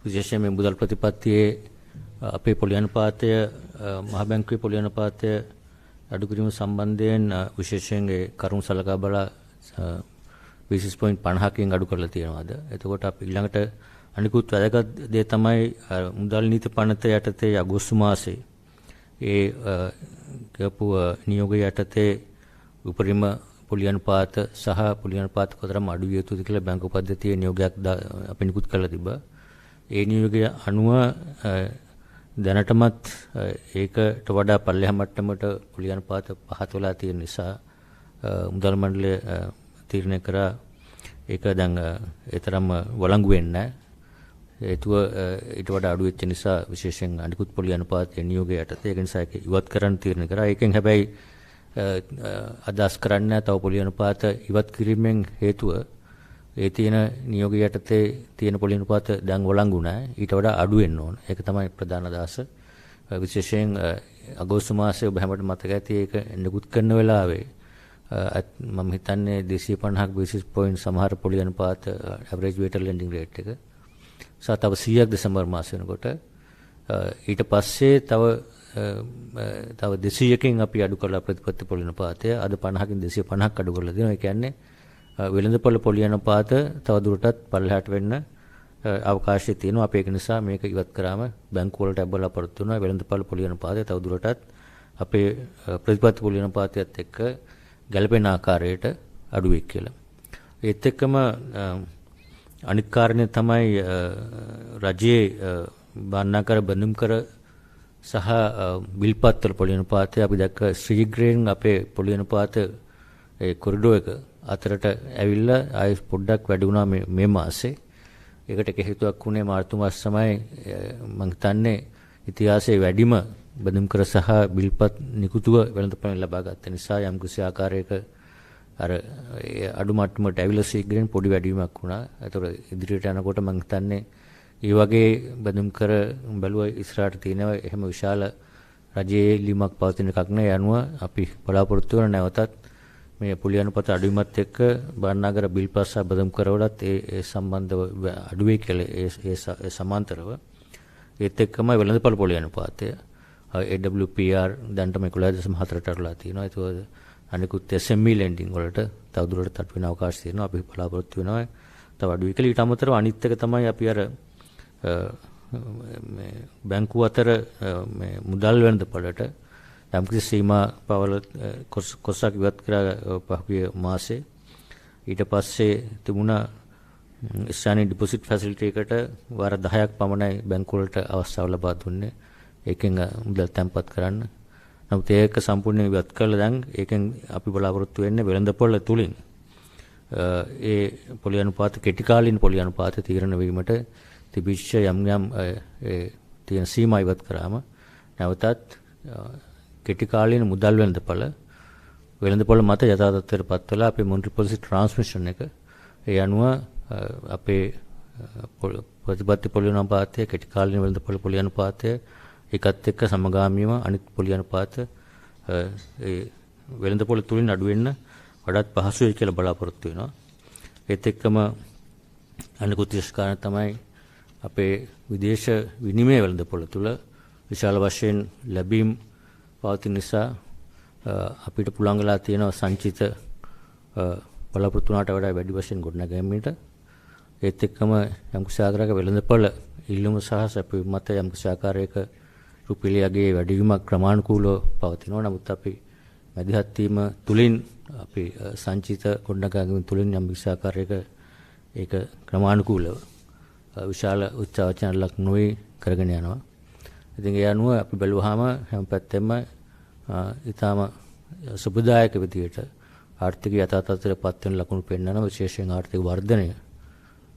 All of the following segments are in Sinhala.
විශේෂයෙන් මේ මුදල් ප්‍රතිපත්තියේ අපේ පොලි අනුපාතය මහ බැංකුවේ පොලි අනුපාතය අඩු කිරීම සම්බන්ධයෙන් විශේෂයෙන් කරුණු සලකා බලා basis point 50කින් අඩු කරලා තියෙනවාද? එතකොට අපි ඊළඟට අනිකුත් වැදගත් දේ තමයි මුදල් නීති පනත යටතේ අගෝස්තු මාසයේ ඒ කියපු නියෝගය යටතේ උපරිම පොලි අනුපාත සහ පොලි අනුපාත කොතරම් අඩු විය යුතුද කියලා බැංකු පද්ධතියේ නියෝගයක් අපි නිකුත් කරලා තිබ්බා. ඒ නියෝගය අනුව දැනටමත් ඒකට වඩා පල්ලෙහා මට්ටමට පොලි අනුපාත පහත් වෙලා තියෙන නිසා මුදල් මණ්ඩලය තීරණය කරා ඒක දැන් ඒතරම් වළංගු වෙන්නේ නැහැ. හේතුව ඊට වඩා අඩු වෙච්ච නිසා විශේෂයෙන් අනිකුත් පොලි අනුපාතයේ නියෝගය යටතේ ඒක නිසා ඒක ඉවත් කරන්න තීරණය කරා. ඒකෙන් හැබැයි අදහස් කරන්නේ තව පොලි අනුපාත ඉවත් කිරීමෙන් හේතුව ඒ තියෙන නියෝගය යටතේ තියෙන පොලි අනුපාත දැන් වළංගු නැහැ. ඊට වඩා අඩු වෙන්න ඕන. ඒක තමයි ප්‍රධාන අදහස. විශේෂයෙන් අගෝස්තු මාසයේ ඔබ හැමෝටම මතක ඇති ඒක නිකුත් කරන වෙලාවේ මම හිතන්නේ 250ක් basis point සමහර පොලි අනුපාත average weighted lending rate එක සහ තව 100ක් දෙසැම්බර් මාස වෙනකොට ඊට පස්සේ තව 200කින් අපි අඩු කරලා ප්‍රතිපත්ති පොලි අනුපාතය අද 50කින් 250ක් අඩු කරලා දෙනවා. ඒ කියන්නේ වෙළඳපොළ පොලි අනුපාත තව දුරටත් පල්ලෙහාට වෙන්න අවකාශය තියෙනවා. අපි ඒක නිසා මේක ඉවත් කරාම බැංකු වලට ලැබලා පරතු වෙනවා වෙළඳපොළ පොලි අනුපාතය තව දුරටත් අපේ ප්‍රතිපත්ති පොලි අනුපාතයත් එක්ක ගැළපෙන ආකාරයට අඩු වෙයි කියලා. ඒත් එක්කම අනිත් කාරණේ තමයි රජයේ බාණ්ඩාකාර බඳුම් කර සහ බිල්පත් වල පොලි අනුපාතය අපි දැක්ක ශ්‍රීග්‍රයෙන් අපේ පොලි අනුපාත ඒ කොරිඩෝ එක අතරට ඇවිල්ලා ආයෙ පොඩ්ඩක් වැඩි වුණා මේ මාසේ. ඒකට එක හේතුවක් වුණේ මාර්තු මාස තමයි මම හිතන්නේ ඉතිහාසයේ වැඩිම බඳුම් කර සහ බිල්පත් නිකුතුව වෙළඳපොළෙන් ලබා ගත්ත නිසා යම් කිසි ආකාරයක අර අඩු මට්ටමට ඇවිල්ලා ශීඝ්‍රයෙන් පොඩි වැඩිවීමක් වුණා. ඒතකොට ඉදිරියට යනකොට මම හිතන්නේ ඒ වගේ බඳුම් කර බැලුවා ඉස්සරහට තියෙනවා එහෙම විශාල රජයේ ලිමක් පවතින එකක් නෑ. යනුව අපි බලාපොරොත්තු වෙන නැවතත් මේ පොලි අනුපාත අඩුවීමත් එක්ක බාණ්ඩාගාර බිල්පත් සහ බඳුම් කරවලත් ඒ සම්බන්ධව අඩු වෙයි කියලා ඒ සමාන්තරව ඒත් එක්කම වෙළඳපොළ පොලි අනුපාතය AWPR දැන්ටම 11.4ට අරලා තියෙනවා. ඒක අනිකුත් SME lending වලට තවදුරටත් අඩු වෙන අවකාශ තියෙනවා. අපි බලාපොරොත්තු වෙනවා තව අඩු වෙයි කියලා. ඊට අමතරව අනිත් එක තමයි අපි අර මේ බැංකුව අතර මේ මුදල් වෙළඳපොළට යම්කිසි සීමා පවල කොටසක් ඉවත් කරා පහුගිය මාසේ. ඊට පස්සේ තිබුණා ස්ථානීය ඩිපොසිට් ෆැසිලිටි එකට වාර 10ක් පමණයි බැංකු වලට අවස්ථාව ලබා දුන්නේ. ඒකෙන් මුදල් තැන්පත් කරන්න. නමුත් ඒක සම්පූර්ණයෙන් ඉවත් කරලා දැන් ඒකෙන් අපි බලාපොරොත්තු වෙන්නේ වෙළඳපොළ තුලින් ඒ පොලි අනුපාත කෙටි කාලින පොලි අනුපාත තීරණ වීමට තිබිච්ච යම් ඒ තියෙන සීමා ඉවත් කරාම නැවතත් කෙටි කාලින මුදල් වෙළඳපොළ මත යථා තත්ත්වයටපත් වෙලා අපේ මොනිටරි පොලිසි ට්‍රාන්ස්මිෂන් එක ඒ අනුව අපේ ප්‍රතිපත්ති පොලි අනුපාතය කෙටි කාලින වෙළඳපොළ පොලි අනුපාතය ඒකත් එක්ක සමගාමීව අනිත් පොලි අනුපාත ඒ වෙළඳපොළ තුලින් අඩු වෙන්න වඩාත් පහසුයි කියලා බලාපොරොත්තු වෙනවා. ඒත් එක්කම අනිකුත් විශේෂකාරණ තමයි අපේ විදේශ විනිමය වෙළඳපොළ තුල විශාල වශයෙන් ලැබීම් පවතින නිසා අපිට පුළුවන් වෙලා තියෙනවා සංචිත බලාපොරොත්තු වුණාට වඩා වැඩි වශයෙන් ගොඩනගැනීමට. ඒත් එක්කම යම් කිසි ආකාරයක වෙළඳපොළ ඉල්ලුම සහ සැපයීම මත යම් කිසි ආකාරයක රුපියලගේ වැඩිවීමක් ක්‍රමානුකූලව පවතිනවා. නමුත් අපි මැදිහත් වීම තුලින් අපි සංචිත ගොඩනගාගීම තුලින් යම් කිසි ආකාරයක ඒක ක්‍රමානුකූලව විශාල උච්චාවචනලක් නොවේ කරගෙන යනවා. ඉතින් ඒ අනුව අපි බැලුවාම හැම පැත්තෙම ඊටාම සුබදායක විදියට ආර්ථික යථාර්ථයටපත් වෙන ලකුණු පෙන්වන විශේෂයෙන් ආර්ථික වර්ධනය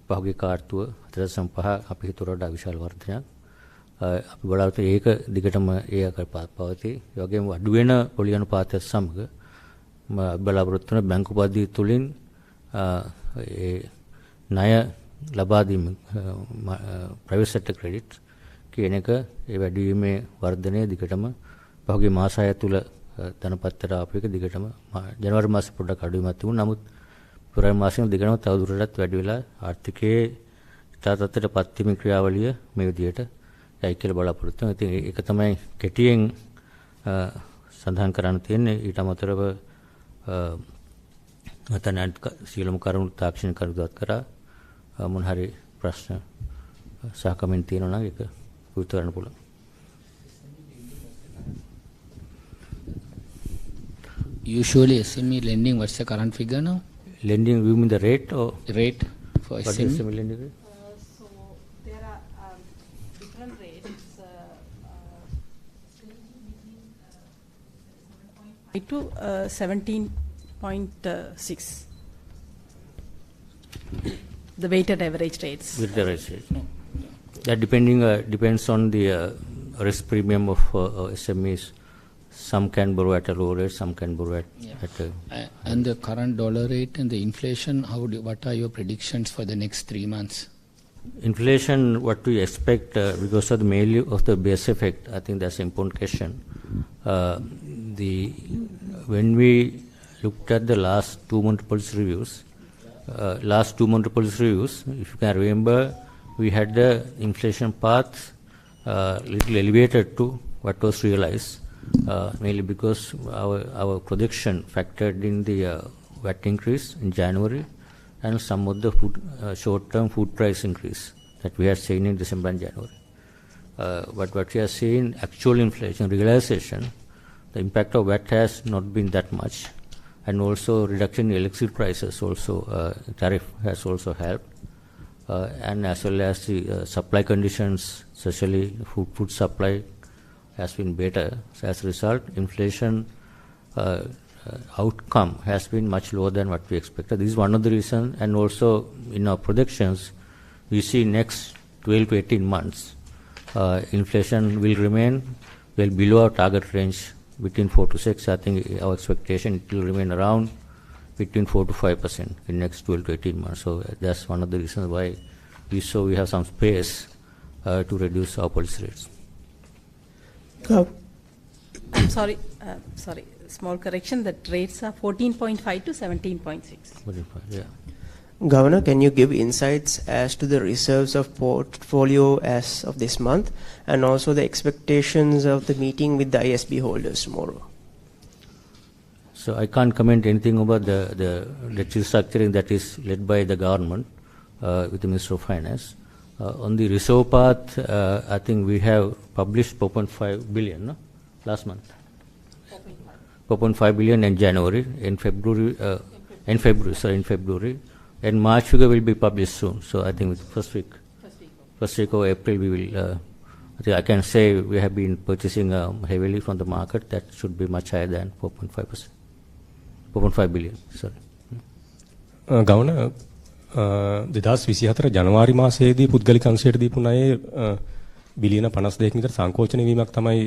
පහුගිය කාර්තුව 4.5 අපි හිතුවට වඩා විශාල වර්ධනයක්. අපි බලාපොරොත්තු ඒක දිගටම ඒ ආකාරයට පවතී. ඒ වගේම අඩු වෙන පොලි අනුපාතය සමග බලාපොරොත්තු වෙන බැංකු පද්ධතිය තුළින් ඒ ණය ලබා දීම ප්‍රයිවට් සෙක්ටර් ක්‍රෙඩිට් කියන එක ඒ වැඩිවීමේ වර්ධනය දිගටම පහුගිය මාස 6 තුල ධනපත්තර ආපු එක දිගටම ජනවාරි මාසේ පොඩ්ඩක් අඩුවීමක් තිබුණා. නමුත් පෙබරවාරි මාසෙම දිගටම තවදුරටත් වැඩි වෙලා ආර්ථිකයේ තාතතර පත්තිමේ ක්‍රියාවලිය මේ විදිහට යයි කියලා බලාපොරොත්තු වෙනවා. ඉතින් ඒක තමයි කෙටියෙන් සඳහන් කරන්න තියෙන්නේ. ඊට අමතරව මතන සියලුම කරුණු තාක්ෂණික කරුණාත් කරා මොන හරි ප්‍රශ්න සහ කමෙන්ට් තියෙනවා නම් ඒක විස්තර කරන්න පුළුවන්. Usually SME lending, what's the current figure now? Lending, you mean the rate or Rate for what is SME? SME lending rate? So there are different rates to 17.6. The weighted average rates. With the rate. That depends on the risk premium of SMEs. Some can borrow at a low rate, some can borrow at a... And the current dollar rate and the inflation, what are your predictions for the next 3 months? Inflation, what we expect because of the mainly of the base effect, I think that's an important question. When we looked at the last 2 month policy reviews, if you can remember, we had the inflation path little elevated to what was realized. Mainly because our projection factored in the VAT increase in January and some of the short-term food price increase that we had seen in December and January. But what we are seeing, actual inflation realization, the impact of VAT has not been that much, and also reduction in electricity prices also, tariff has also helped, and as well as the supply conditions, especially food supply, has been better. So as a result, inflation outcome has been much lower than what we expected. This is one of the reasons, and also in our projections, we see next 12 to 18 months, inflation will remain well below our target range between 4 to 6. I think our expectation it will remain around between 4 to 5% in next 12 to 18 months. So that's one of the reasons why we have some space to reduce our policy rates. I'm sorry, small correction, that rates are 14.5 to 17.6. 45, yeah. Governor, can you give insights as to the reserves of portfolio as of this month and also the expectations of the meeting with the ISB holders tomorrow? So I can't comment anything about the restructuring that is led by the government with the Minister of Finance. On the reserve path, I think we have published 4.5 billion last month. 4.5 billion in January, in February, and March figure will be published soon. So I think with first week of April we will. I can say we have been purchasing heavily from the market. That should be much higher than 4.5%. 4.5 billion. Sorry. Governor. 2024 ජනවාරි මාසයේදී පුද්ගලික අංශයට දීපු ණයේ බිලියන 52ක විතර සංකෝචන වීමක් තමයි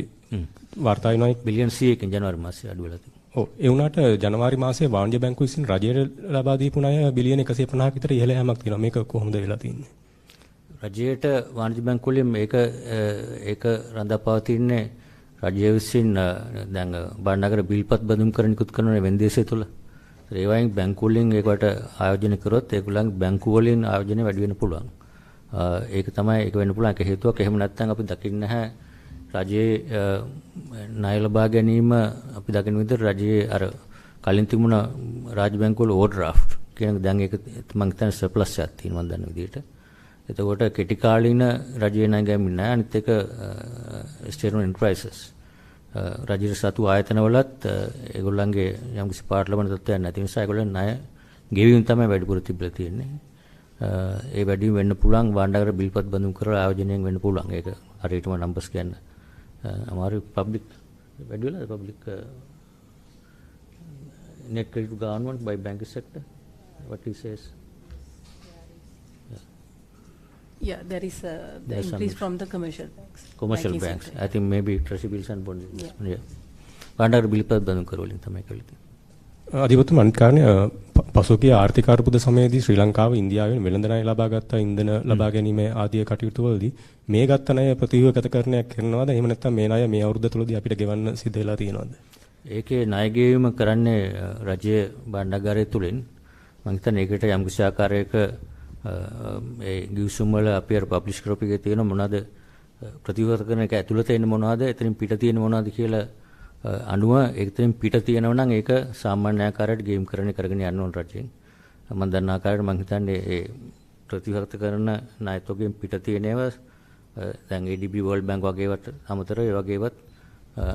වාර්තා වෙනවා. බිලියන 100කින් ජනවාරි මාසයේ අඩු වෙලා තියෙනවා. ඔව් ඒ වුණාට ජනවාරි මාසයේ වාණිජ බැංකුව විසින් රජයට ලබා දීපු ණය බිලියන 150ක විතර ඉහළ යෑමක් තියෙනවා. මේක කොහොමද වෙලා තියෙන්නේ? රජයට වාණිජ බැංකුවලින් ඒක රඳාපවතින්නේ රජය විසින් දැන් බණ්ඩාගර බිල්පත් බඳුම් කරන නිකුත් කරන වෙන්දේසය තුළ ඒ වයින් බැංකු වලින් ඒකට ආයෝජනය කරොත් ඒගොල්ලන් බැංකු වලින් ආයෝජනය වැඩි වෙන්න පුළුවන්. ඒක තමයි ඒක වෙන්න පුළුවන්. ඒක හේතුවක්. එහෙම නැත්නම් අපි දකින්නේ නැහැ රජයේ ණය ලබා ගැනීම අපි දකින විදිහට රජයේ අර කලින් තිබුණ රාජ්‍ය බැංකු වල ඕවර්ඩ්‍රාෆ්ට් කියන දැන් ඒක මම හිතන්නේ සර්ප්ලස් එකක් තියෙනවා මම දන්න විදිහට. එතකොට කෙටි කාලීන රජයේ ණය ගැනීම නැහැ. අනිත් එක ස්ටේට් එන්ටර්ප්‍රයිසස් රජයේ සතු ආයතනවලත් ඒගොල්ලන්ගේ යම්කිසි පාර්ලිමේන්තු තත්ත්වයක් නැති නිසා ඒගොල්ලන් ණය ගෙවීම තමයි වැඩිපුර තිබිලා තියෙන්නේ. ඒ වැඩිම වෙන්න පුළුවන් බණ්ඩාගර බිල්පත් බඳුන් කරලා ආයෝජනයෙන් වෙන්න පුළුවන්. ඒක හරියටම නම්බර්ස් කියන්න අමාරු. පබ්ලික් වැඩි වෙලාද public net credit to government by banking sector, what he says. Yeah, there is the increase from the commercial banks. Commercial banks. I think maybe treasury bills and bonds. Yeah. බණ්ඩාගර බිල්පත් බඳුන් කරවලින් තමයි කළේ. අධිපති අනිත් කාරණේ පසුගිය ආර්ථික අර්බුද සමයේදී ශ්‍රී ලංකාව ඉන්දියාවෙන් වෙළඳ ණය ලබා ගත්ත ඉන්ධන ලබා ගැනීම ආදී කටයුතු වලදී මේ ගත්ත ණය ප්‍රතිව්‍යුහගතකරණයක් කරනවද? එහෙම නැත්නම් මේ ණය මේ අවුරුද්ද තුලදී අපිට ගෙවන්න සිද්ධ වෙලා තියෙනවද? ඒකේ ණය ගෙවීම කරන්නේ රජයේ බණ්ඩාගාරය තුලින්. මම හිතන්නේ ඒකට යම් කිසි ආකාරයක ඒ ගිවිසුම් වල අපි අර පබ්ලිෂ් කරපු එකේ තියෙන මොනවාද ප්‍රතිවර්ත කරන එක ඇතුළත එන්නේ මොනවාද එතනින් පිට තියෙන මොනවාද කියලා අනුව එතනින් පිට තියෙනවා නම් ඒක සාමාන්‍ය ආකාරයට ගේම් කරගෙන යන්න ඕන රජෙන්. මම දන්න ආකාරයට මම හිතන්නේ ඒ ප්‍රතිවර්ත කරන ණයතොගෙන් පිට තියෙන ඒවා දැන් ADB World Bank වගේවට අමතරව ඒ වගේවත්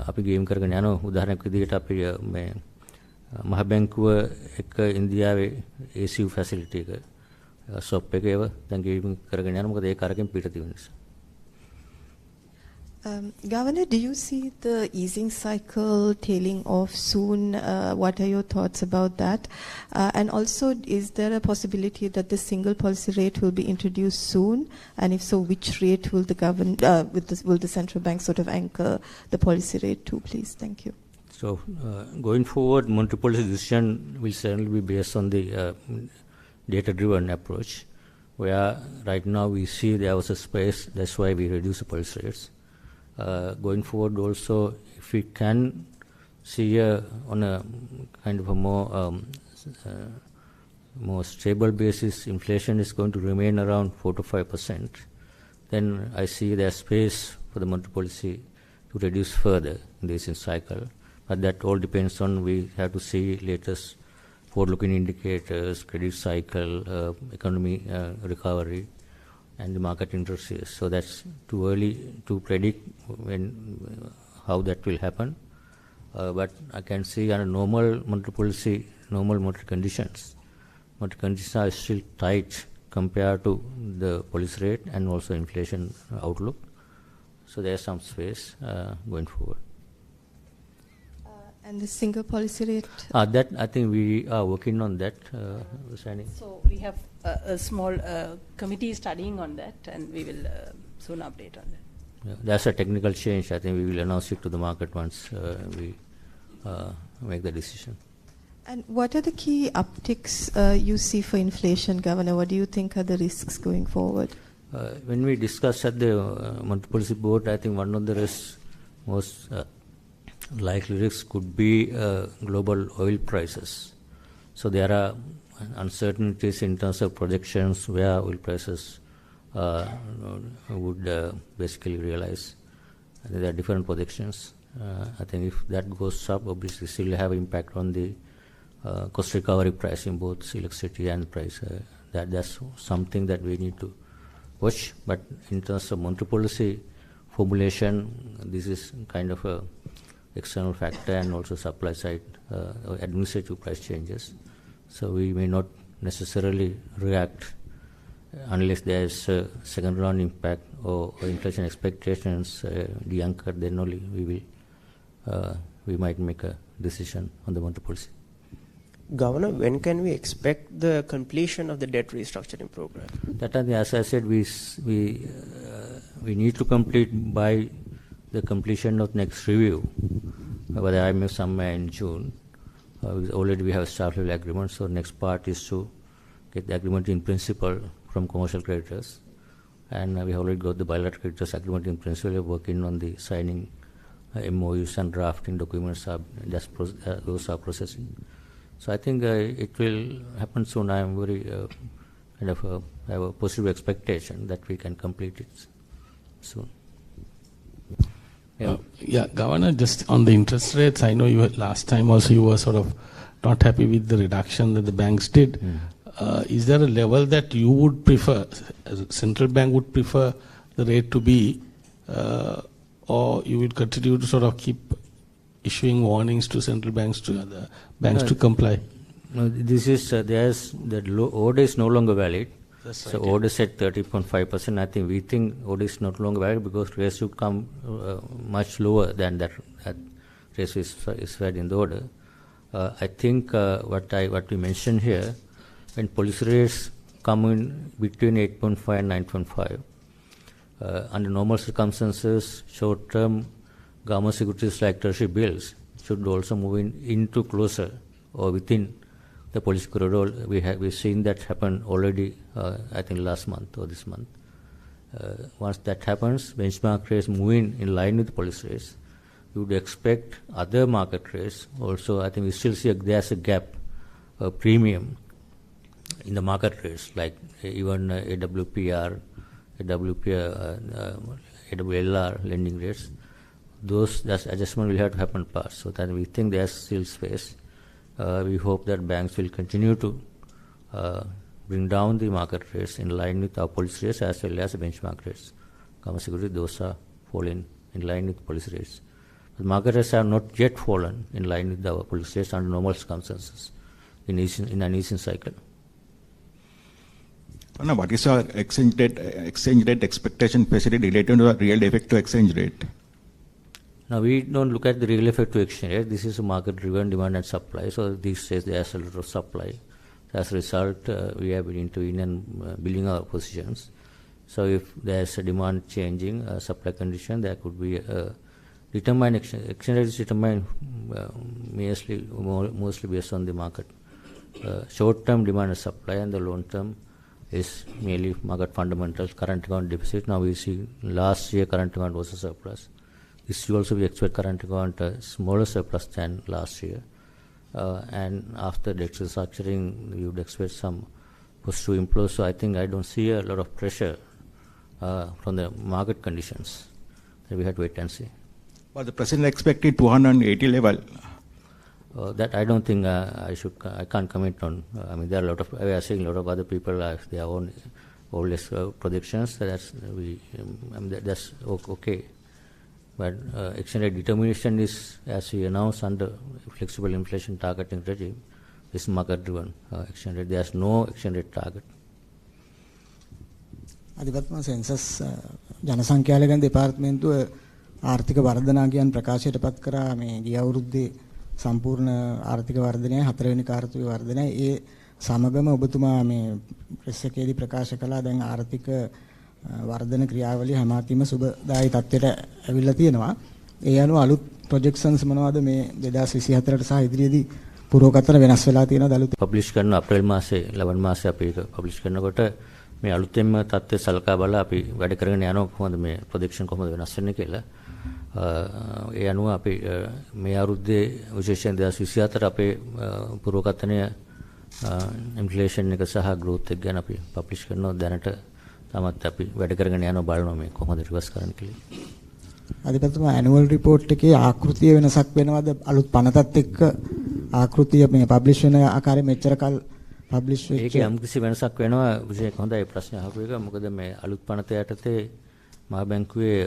අපි ගේම් කරගෙන යනවා. උදාහරණයක් විදිහට අපි මේ මහ බැංකුව එක ඉන්දියාවේ ACU ෆැසිලිටි එක ෂොප් එක ඒව දැන් ගේම් කරගෙන යනවා. මොකද ඒක අරගෙන පිට තියෙන නිසා. Governor, do you see the easing cycle tailing off soon? What are your thoughts about that? And also, is there a possibility that the single policy rate will be introduced soon? And if so, which rate will will the central bank sort of anchor the policy rate to, please? Thank you. So, going forward, monetary policy decision will certainly be based on the data-driven approach, where right now we see there was a space, that's why we reduce the policy rates. Going forward also, if we can see on a kind of a more stable basis, inflation is going to remain around 4 to 5%, then I see there's space for the monetary policy to reduce further in this cycle. But that all depends on, we have to see latest forward-looking indicators, credit cycle, economy recovery, and the market interest rates. So that's too early to predict how that will happen. But I can see under normal monetary policy, normal monetary conditions are still tight compared to the policy rate and also inflation outlook. So there's some space going forward. And the single policy rate? That I think we are working on that. So we have a small committee studying on that, and we will soon update on that. Yeah, that's a technical change. I think we will announce it to the market once we make the decision. And what are the key upticks you see for inflation, Governor? What do you think are the risks going forward? When we discussed at the Monetary Policy Board, I think one of the most likely risks could be global oil prices. So there are uncertainties in terms of projections where oil prices would basically realize. I think there are different projections. I think if that goes up, obviously still have impact on the cost recovery price in both electricity and price. That's something that we need to watch. But in terms of monetary policy formulation, this is kind of a external factor and also supply side administrative price changes. So we may not necessarily react unless there is a second round impact or inflation expectations de-anchor, then only we might make a decision on the monetary policy. Governor, when can we expect the completion of the debt restructuring program? That, as I said, we need to complete by the completion of next review, by the IMF somewhere in June. Already we have a staff level agreement, so next part is to get the agreement in principle from commercial creditors. And we have already got the bilateral creditors agreement in principle. We are working on the signing MOUs and drafting documents. Those are processing. So I think it will happen soon. I am very have a positive expectation that we can complete it soon. Yeah, Governor, just on the interest rates, I know you were, last time also you were sort of not happy with the reduction that the banks did. Is there a level that you would prefer, as a central bank would prefer the rate to be, or you would continue to sort of keep issuing warnings to central banks to other banks to comply? No, this is the order is no longer valid. That's so right, order said 30.5%. I think we think order is not longer valid because rates should come much lower than that rate is valid in the order. I think what we mentioned here, when policy rates come in between 8.5 and 9.5, under normal circumstances, short-term government securities like treasury bills should also move into closer or within the policy corridor. We've seen that happen already, I think last month or this month. Once that happens, benchmark rates moving in line with the policy rates, you would expect other market rates also. I think we still see there's a gap, a premium in the market rates, like even AWPR, AWLR lending rates, that adjustment will have to happen fast. So that we think there's still space. We hope that banks will continue to bring down the market rates in line with our policy rates as well as the benchmark rates. Common security, those are falling in line with policy rates. The market rates have not yet fallen in line with our policy rates under normal circumstances in an easing cycle. Now, what is our exchange rate expectation facility related to the real effective exchange rate? Now, we don't look at the real effective exchange rate. This is a market-driven demand and supply. So, these days there's a lot of supply. As a result, we have been intervening and building our positions. So, if there's a demand changing, supply condition, there could be a determined exchange rate is determined mostly based on the market. Short-term demand and supply, and the long-term is merely market fundamentals, current account deficit. Now we see last year current account was a surplus. This year also we expect current account a smaller surplus than last year. And after debt restructuring, you would expect some positive inflows. So I think I don't see a lot of pressure from the market conditions. We have to wait and see. But the president expected 280 level. That I don't think I can't comment on. I mean, there are we are seeing a lot of other people have their own always predictions. That's okay. But exchange rate determination is, as we announced, under flexible inflation targeting regime, is market-driven exchange rate. There's no exchange rate target. අධිපත්ම සෙන්සස් ජනසංඛ්‍යාලය ගැන දෙපාර්තමේන්තුව ආර්ථික වර්ධනා කියන ප්‍රකාශයට පත් කරා මේ ගිය අවුරුද්දේ සම්පූර්ණ ආර්ථික වර්ධනයයි 4 වෙනි කාර්තුවේ වර්ධනයයි ඒ සමගම ඔබතුමා මේ ප්‍රෙස් එකේදී ප්‍රකාශ කළා දැන් ආර්ථික වර්ධන ක්‍රියාවලිය හැමතිස්සෙම සුබදායී තත්ත්වයට ඇවිල්ලා තියෙනවා. ඒ අනුව අලුත් ප්‍රොජෙක්ෂන්ස් මොනවද මේ 2024ට සහ ඉදිරියේදී පුරෝගතන වෙනස් වෙලා තියෙනවද අලුත් පබ්ලිෂ් කරන අප්‍රේල් මාසේ 11 මාසේ අපි ඒක පබ්ලිෂ් කරනකොට මේ අලුතෙන්ම තත්ත්වය සලකා බලලා අපි වැඩ කරගෙන යනවා කොහොමද මේ ප්‍රොජෙක්ෂන් කොහොමද වෙනස් වෙන්නේ කියලා. ඒ අනුව අපි මේ අවුරුද්දේ විශේෂයෙන් 2024 අපේ පුරෝගතනය ඉන්ෆ්ලේෂන් එක සහ growth එක ගැන අපි පබ්ලිෂ් කරනවා. දැනට තමත් අපි වැඩ කරගෙන යනවා බලනවා මේ කොහොමද රිවර්ස් කරන්න කියලා. අධිපතිතුමා ඇනුවල් රිපෝට් එකේ ආකෘතිය වෙනසක් වෙනවද අලුත් පනතත් එක්ක ආකෘතිය මේ පබ්ලිෂ් වෙන ආකාරය මෙච්චර කල් පබ්ලිෂ් වෙච්ච ඒකේ යම්කිසි වෙනසක් වෙනවා. විශේෂ හොඳයි ප්‍රශ්න අහපු එක. මොකද මේ අලුත් පනත යටතේ මහා බැංකුවේ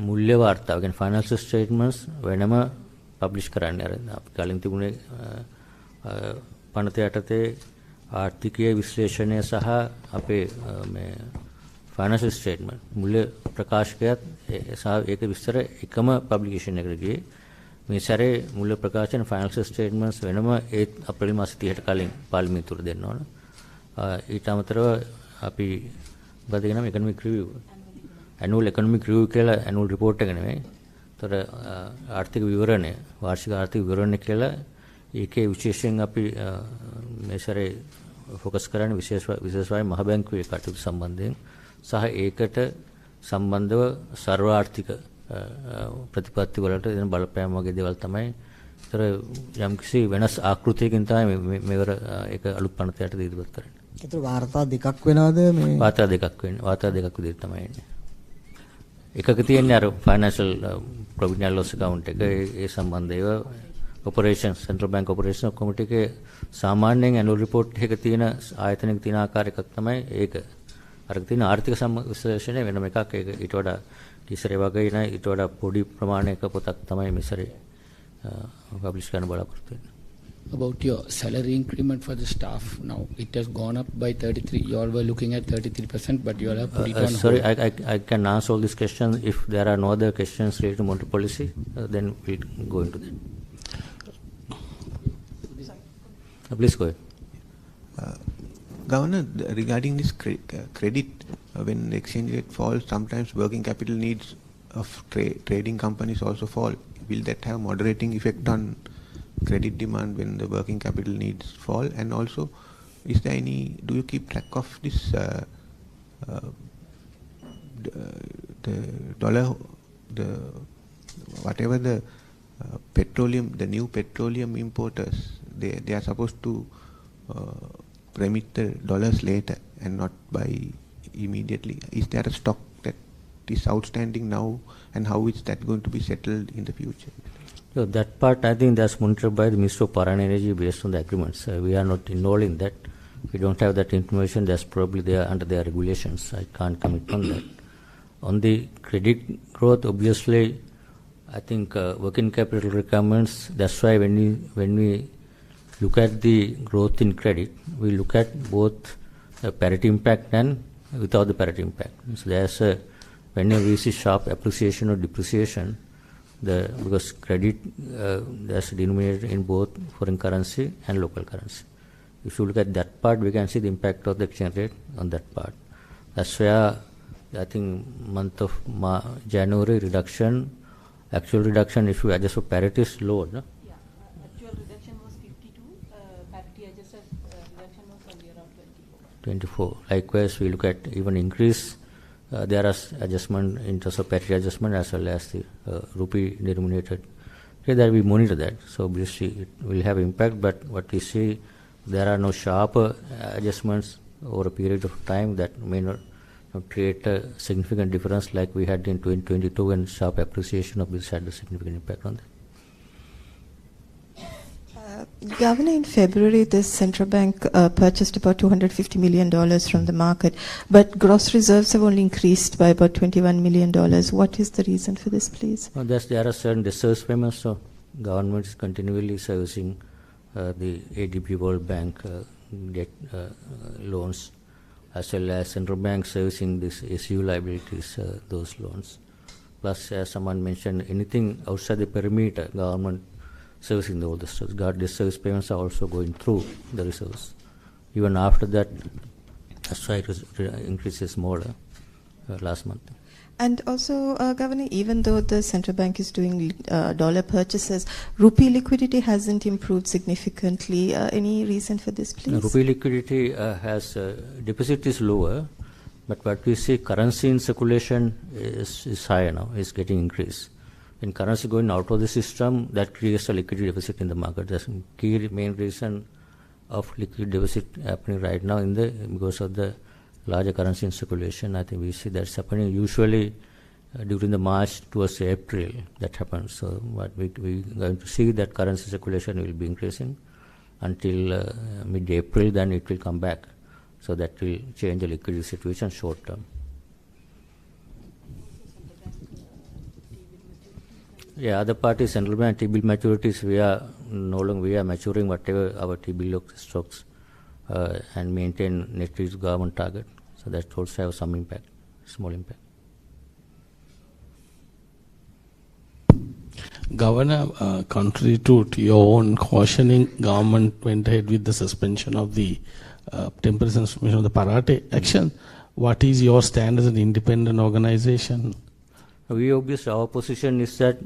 මුල්‍ය වාර්තාව කියන්නේ ෆයිනෑන්ෂල් ස්ටේට්මන්ට්ස් වෙනම පබ්ලිෂ් කරන්න අර අපි කලින් තිබුණේ පනත යටතේ ආර්ථිකීය විශ්ලේෂණය සහ අපේ මේ ෆයිනෑන්ෂල් ස්ටේට්මන්ට් මුල්‍ය ප්‍රකාශකයත් සහ ඒක විස්තර එකම පබ්ලිකේෂන් එකකට ගියේ. මේ සැරේ මුල්‍ය ප්‍රකාශන ෆයිනෑන්ෂල් ස්ටේට්මන්ට්ස් වෙනම ඒ අප්‍රේල් මාස 30ට කලින් පාර්ලිමේන්තුවට දෙන්න ඕන. ඊට අමතරව අපි මොකද කියනවා economic review annual economic review කියලා annual report එක නෙමෙයි. ඒතර ආර්ථික විවරණය වාර්ෂික ආර්ථික විවරණය කියලා ඒකේ විශේෂයෙන් අපි මේ සැරේ ફોકસ කරන්නේ විශේෂයෙන් මහ බැංකුවේ කටයුතු සම්බන්ධයෙන් සහ ඒකට සම්බන්ධව සර්වාර්ථික ප්‍රතිපත්ති වලට දෙන බලපෑම් වගේ දේවල් තමයි. ඒතර යම්කිසි වෙනස් ආකෘතියකින් තමයි මේවර ඒක අලුත් පනතයට ඉදිරිපත් කරන්නේ. ඒතර වාර්තා දෙකක් වෙනවද මේ? වාර්තා දෙකක් වෙන්නේ. වාර්තා දෙකක් විදිහට තමයි එන්නේ. එකක තියෙන්නේ අර ෆයිනෑන්ෂල් ප්‍රොවිඩන්ට් ලොස් account එක ඒ සම්බන්ධව ඔපරේෂන් සෙන්ට්‍රල් බැංක් ඔපරේෂන් කමිටු එකේ සාමාන්‍යයෙන් ඇනුවල් රිපෝට් එක තියෙන ආයතනයක තියෙන ආකාර එකක් තමයි ඒක. අර තියෙන ආර්ථික විශ්ලේෂණය වෙනම එකක්. ඒක ඊට වඩා ඉස්සරේ වගේ නෑ ඊට වඩා පොඩි ප්‍රමාණයක පොතක් තමයි මෙසරේ පබ්ලිෂ් කරන්න බලාපොරොත්තු වෙන්නේ. About your salary increment for the staff now, it has gone up by 33. You all were looking at 33%, but you all have put it on sorry, hold. I can answer all these questions. If there are no other questions related to monetary policy, then we'll go into that. Please go ahead. Governor, regarding this credit, when the exchange rate falls, sometimes working capital needs of trading companies also fall. Will that have moderating effect on credit demand when the working capital needs fall? And also, is there any, do you keep track of this the dollar, whatever the petroleum, the new petroleum importers, they are supposed to remit the dollars later and not buy immediately? Is there a stock that is outstanding now, and how is that going to be settled in the future? So that part, I think that's monitored by the Ministry of Power and Energy based on the agreements. We are not involved in that. We don't have that information. That's probably there under their regulations. I can't commit on that. On the credit growth, obviously, I think working capital requirements. That's why when we look at the growth in credit, we look at both parity impact and without the parity impact. So there's whenever we see sharp appreciation or depreciation, because credit that's denominated in both foreign currency and local currency. If you look at that part, we can see the impact of the exchange rate on that part. That's where I think month of January reduction, actual reduction, if you adjust for parity, is lower. No? Yeah, actual reduction was 52, parity adjusted reduction was only around 24. Likewise, we look at even increase. There are adjustment in terms of parity adjustment as well as the rupee denominated. Okay, that we monitor that. So obviously it will have impact, but what we see, there are no sharp adjustments over a period of time that may not create a significant difference like we had in 2022 when sharp appreciation of this had a significant impact on that. Governor, in February, the central bank purchased about $250 million from the market, but gross reserves have only increased by about $21 million. What is the reason for this, please? Well, there are certain reserve payments, so government is continually servicing the ADB World Bank debt loans, as well as central bank servicing this SU liabilities, those loans. Plus, as someone mentioned, anything outside the perimeter, government servicing all the reserves. The service payments are also going through the reserves. Even after that, that's why it increases more last month. And also, Governor, even though the central bank is doing dollar purchases, rupee liquidity hasn't improved significantly. Any reason for this, please? Rupee liquidity has deposit is lower, but what we see currency in circulation is higher now, is getting increased. When currency going out of the system, that creates a liquidity deficit in the market. That's the key main reason of liquidity deficit happening right now because of the larger currency in circulation. I think we see that's happening usually during the March towards April. That happens. So what we're going to see that currency circulation will be increasing until mid-April. Then it will come back. So that will change the liquidity situation short term. Yeah, other part is central bank T-bill maturities. We are maturing whatever our T-bill stocks and maintain net reach government target. So that also have some impact, small impact. Governor, contrary to your own cautioning, government went ahead with the suspension of the temporary suspension of the Parate action. What is your stand as an independent organization? We obviously, our position is that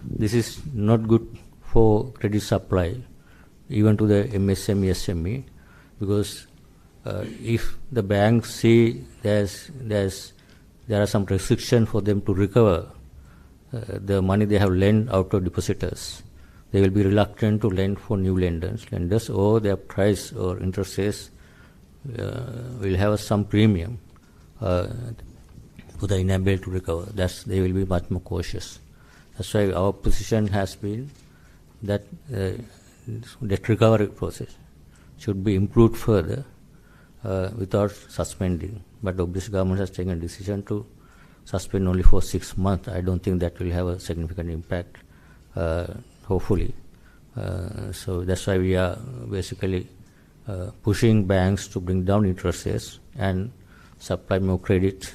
this is not good for credit supply, even to the MSME, SME, because if the banks see there are some restriction for them to recover the money they have lent out of depositors, they will be reluctant to lend for new lenders, or their price or interest rates will have some premium for the inability to recover. They will be much more cautious. That's why our position has been that debt recovery process should be improved further without suspending. But obviously government has taken a decision to suspend only for 6 months. I don't think that will have a significant impact, hopefully. So that's why we are basically pushing banks to bring down interest rates and supply more credit.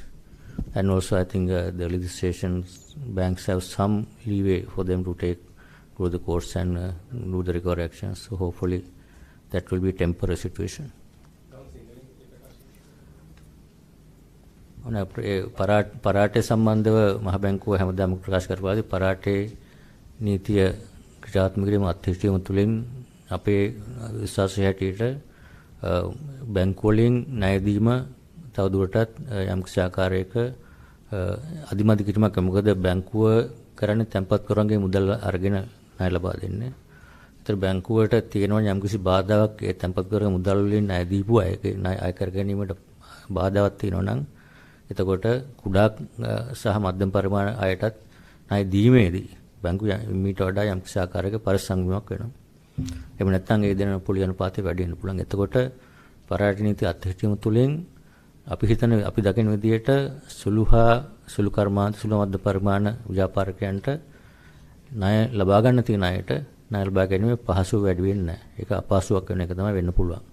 And also I think the legislation, banks have some leeway for them to go to the courts and do the recovery actions. So hopefully that will be a temporary situation. පරාටේ සම්බන්ධව මහ බැංකුව හැමදාම ප්‍රකාශ කරපුවාදී පරාටේ නීතිය ක්‍රියාත්මක කිරීම අත්හිටුවීම තුළින් අපේ විශ්වාසය හැටියට බැංකුව වලින් ණය දීම තවදුරටත් යම්කිසි ආකාරයක අධිමදි කිරීමක්. මොකද බැංකුව කරන්නේ තැන්පත්කරුවන්ගේ මුදල් අරගෙන ණය ලබා දෙන්නේ. ඒතර බැංකුවට තියෙනවා යම්කිසි බාධාවක් ඒ තැන්පත් කරගෙන මුදල් වලින් ණය දීපු අය කර ගැනීමට බාධාවක් තියෙනවා නම් එතකොට කුඩා සහ මධ්‍යම පරිමාණ අයටත් ණය දීමේදී බැංකුව මීට වඩා යම්කිසි ආකාරයක පරිසංගමයක් වෙනවා. එහෙම නැත්නම් ඒ දෙන පොලි අනුපාතය වැඩි වෙන්න පුළුවන්. එතකොට පරාට නීති අත්හිටීම තුළින් අපි දකින විදිහට සුළු කර්මාන්ත සුළු මධ්‍ය පරිමාණ ව්‍යාපාරිකයන්ට ණය ලබා ගන්න තියෙන අයට ණය ලබා ගැනීම පහසුව වැඩි වෙන්නේ නැහැ. ඒක අපහසුයක් වෙන එක තමයි වෙන්න පුළුවන්.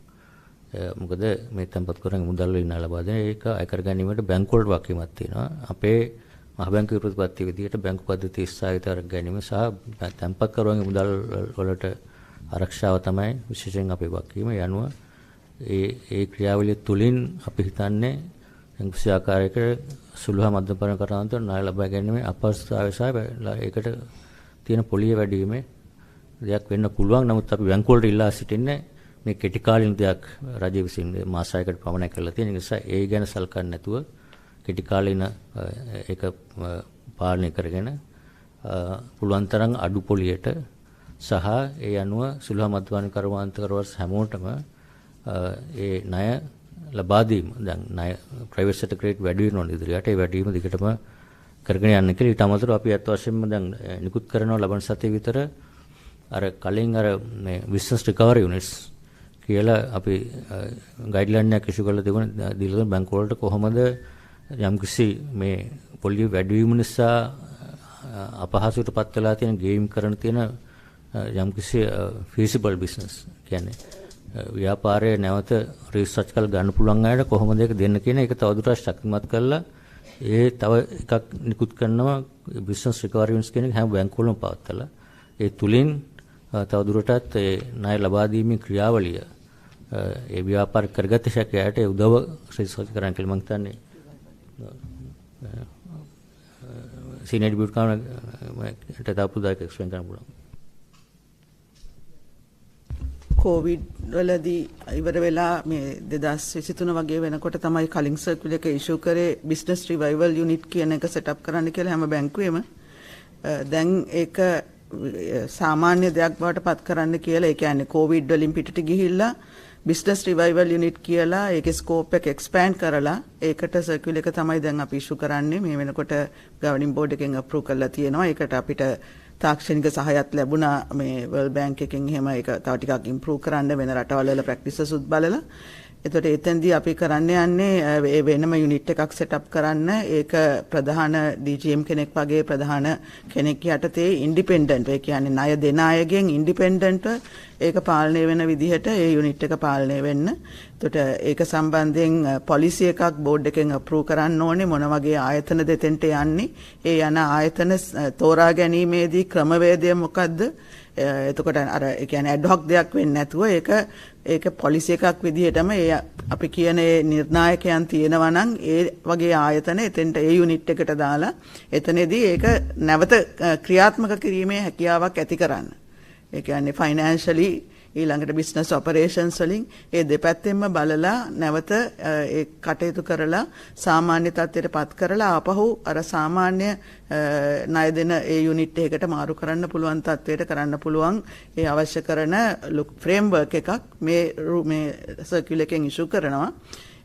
මොකද මේ තැන්පත් කරගෙන මුදල් වලින් ලබා දෙන ඒක අය කර ගැනීමට බැංකු වල වගකීමක් තියෙනවා. අපේ මහ බැංකුවේ ප්‍රතිපත්ති විදිහට බැංකු පද්ධතිය ස්ථායීත කර ගැනීම සහ තැන්පත් කරවගේ මුදල් වලට ආරක්ෂාව තමයි විශේෂයෙන් අපේ වගකීම. යනුව ඒ ක්‍රියාවලිය තුලින් අපි හිතන්නේ යම්කිසි ආකාරයක සුළු හා මධ්‍යම පරිමාණ කර්මාන්ත ණය ලබා ගැනීමේ අපහසුතාවය සහ ඒකට තියෙන පොලිය වැඩි වීමේ දෙයක් වෙන්න පුළුවන්. නමුත් අපි බැංකු වලට ඉල්ලා සිටින්නේ මේ කෙටි කාලින දෙයක් රජය විසින් මාස 6කට පමණ කරලා තියෙන නිසා ඒ ගැන සලකන්නේ නැතුව කෙටි කාලින ඒක පාලනය කරගෙන පුළුවන් තරම් අඩු පොලියට සහ ඒ අනුව සුළු හා මධ්‍යම කර්මාන්ත කරවස් හැමෝටම ඒ ණය ලබා දීම දැන් ණය ප්‍රයිවට් සෙක්ටර් ක්‍රෙඩිට් වැඩි වෙනවා ඉදිරියට ඒ වැඩි වීම දිගටම කරගෙන යන්න කියලා ඊට අමතරව අපි අත් වශයෙන්ම දැන් නිකුත් කරනවා ලබන සතියේ විතර අර කලින් අර මේ බිස්නස් රිකවරි යුනිට්ස් කියලා අපි ගයිඩ්ලයින් එකක් ඉෂු කරලා දීලා බැංකු වලට කොහොමද යම්කිසි මේ පොලිය වැඩි වීම නිසා අපහසුතාවටපත් වෙලා තියෙන ගේම් කරන තියෙන යම්කිසි feasible business කියන්නේ ව්‍යාපාරයේ නැවත රිසර්ච් කරලා ගන්න පුළුවන් අයට කොහොමද ඒක දෙන්න කියන එක තවදුරටත් ශක්තිමත් කරලා ඒ තව එකක් නිකුත් කරනවා බිස්නස් රිකවරි යුනිට්ස් කියන එක හැම බැංකු වලම පවත්වලා ඒ තුලින් තවදුරටත් ඒ ණය ලබා දීමේ ක්‍රියාවලිය ඒ ව්‍යාපාර කරගත හැකියාට උදව් රිසර්ච් කරන්න කියලා මම හිතන්නේ සීනියර් ඩිපියුට් කමිෂනර්ට තාපුදායක එක්ස්ප්ලেইন කරන්න පුළුවන්. කොවිඩ් වලදී ඉවර වෙලා මේ 2023 වගේ වෙනකොට තමයි කලින් සර්කියුලර් එක ඉෂු කරේ බිස්නස් රිවයිවල් යුනිට් කියන එක සෙට් අප් කරන්න කියලා හැම බැංකුවෙම. දැන් ඒක සාමාන්‍ය දෙයක් බවට පත් කරන්න කියලා ඒ කියන්නේ කොවිඩ් වලින් පිටට ගිහිල්ලා බිස්නස් රිවයිවල් යුනිට් කියලා ඒකේ ස්කෝප් එක එක්ස්පෑන්ඩ් කරලා ඒකට සර්කියුලර් එක තමයි දැන් අපි ඉෂු කරන්නේ. මේ වෙනකොට ගවර්නින් බෝඩ් එකෙන් අප්‍රූව් කරලා තියෙනවා. ඒකට අපිට තාක්ෂණික සහායත් ලැබුණා මේ වර්ල්ඩ් බැංක් එකෙන් එහෙම ඒක තව ටිකක් ඉම්ප්‍රූව් කරන්න වෙන රටවල් වල ප්‍රැක්ටිසස් උත් බලලා. එතකොට එතෙන්දී අපි කරන්න යන්නේ වෙනම යුනිට් එකක් සෙට් අප් කරන්න. ඒක ප්‍රධාන DGM කෙනෙක් වගේ ප්‍රධාන කෙනෙක් යටතේ ඉන්ඩිපෙන්ඩන්ට් ඒ කියන්නේ ණය දෙන අයගෙන් ඉන්ඩිපෙන්ඩන්ට් ඒක පාලනය වෙන විදිහට ඒ යුනිට් එක පාලනය වෙන්න. එතකොට ඒක සම්බන්ධයෙන් පොලිසි එකක් බෝඩ් එකෙන් අප්‍රූව් කරන්න ඕනේ මොන වගේ ආයතන දෙතෙන්ට යන්නේ. ඒ යන ආයතන තෝරා ගැනීමේදී ක්‍රමවේදය මොකද්ද? එතකොට අර ඒ කියන්නේ ඇඩ්හොක් දෙයක් වෙන්නේ නැතුව ඒක පොලිසි එකක් විදිහටම ඒ අපි කියන ඒ නිර්ණායකයන් තියෙනවා නම් ඒ වගේ ආයතන එතෙන්ට ඒ යුනිට් එකට දාලා එතනදී ඒක නැවත ක්‍රියාත්මක කිරීමේ හැකියාවක් ඇති කරන්න. ඒ කියන්නේ ෆයිනෑන්ෂලි ඊළඟට බිස්නස් ඔපරේෂන්ස් වලින් ඒ දෙපැත්තෙන්ම බලලා නැවත ඒ කටයුතු කරලා සාමාන්‍ය තත්ත්වයට පත් කරලා ආපහු අර සාමාන්‍ය ණය දෙන ඒ යුනිට් එකකට මාරු කරන්න පුළුවන් තත්ත්වයට කරන්න පුළුවන් ඒ අවශ්‍ය කරන ෆ්‍රේම්වර්ක් එකක් මේ සර්කියුලර් එකෙන් ඉෂු කරනවා.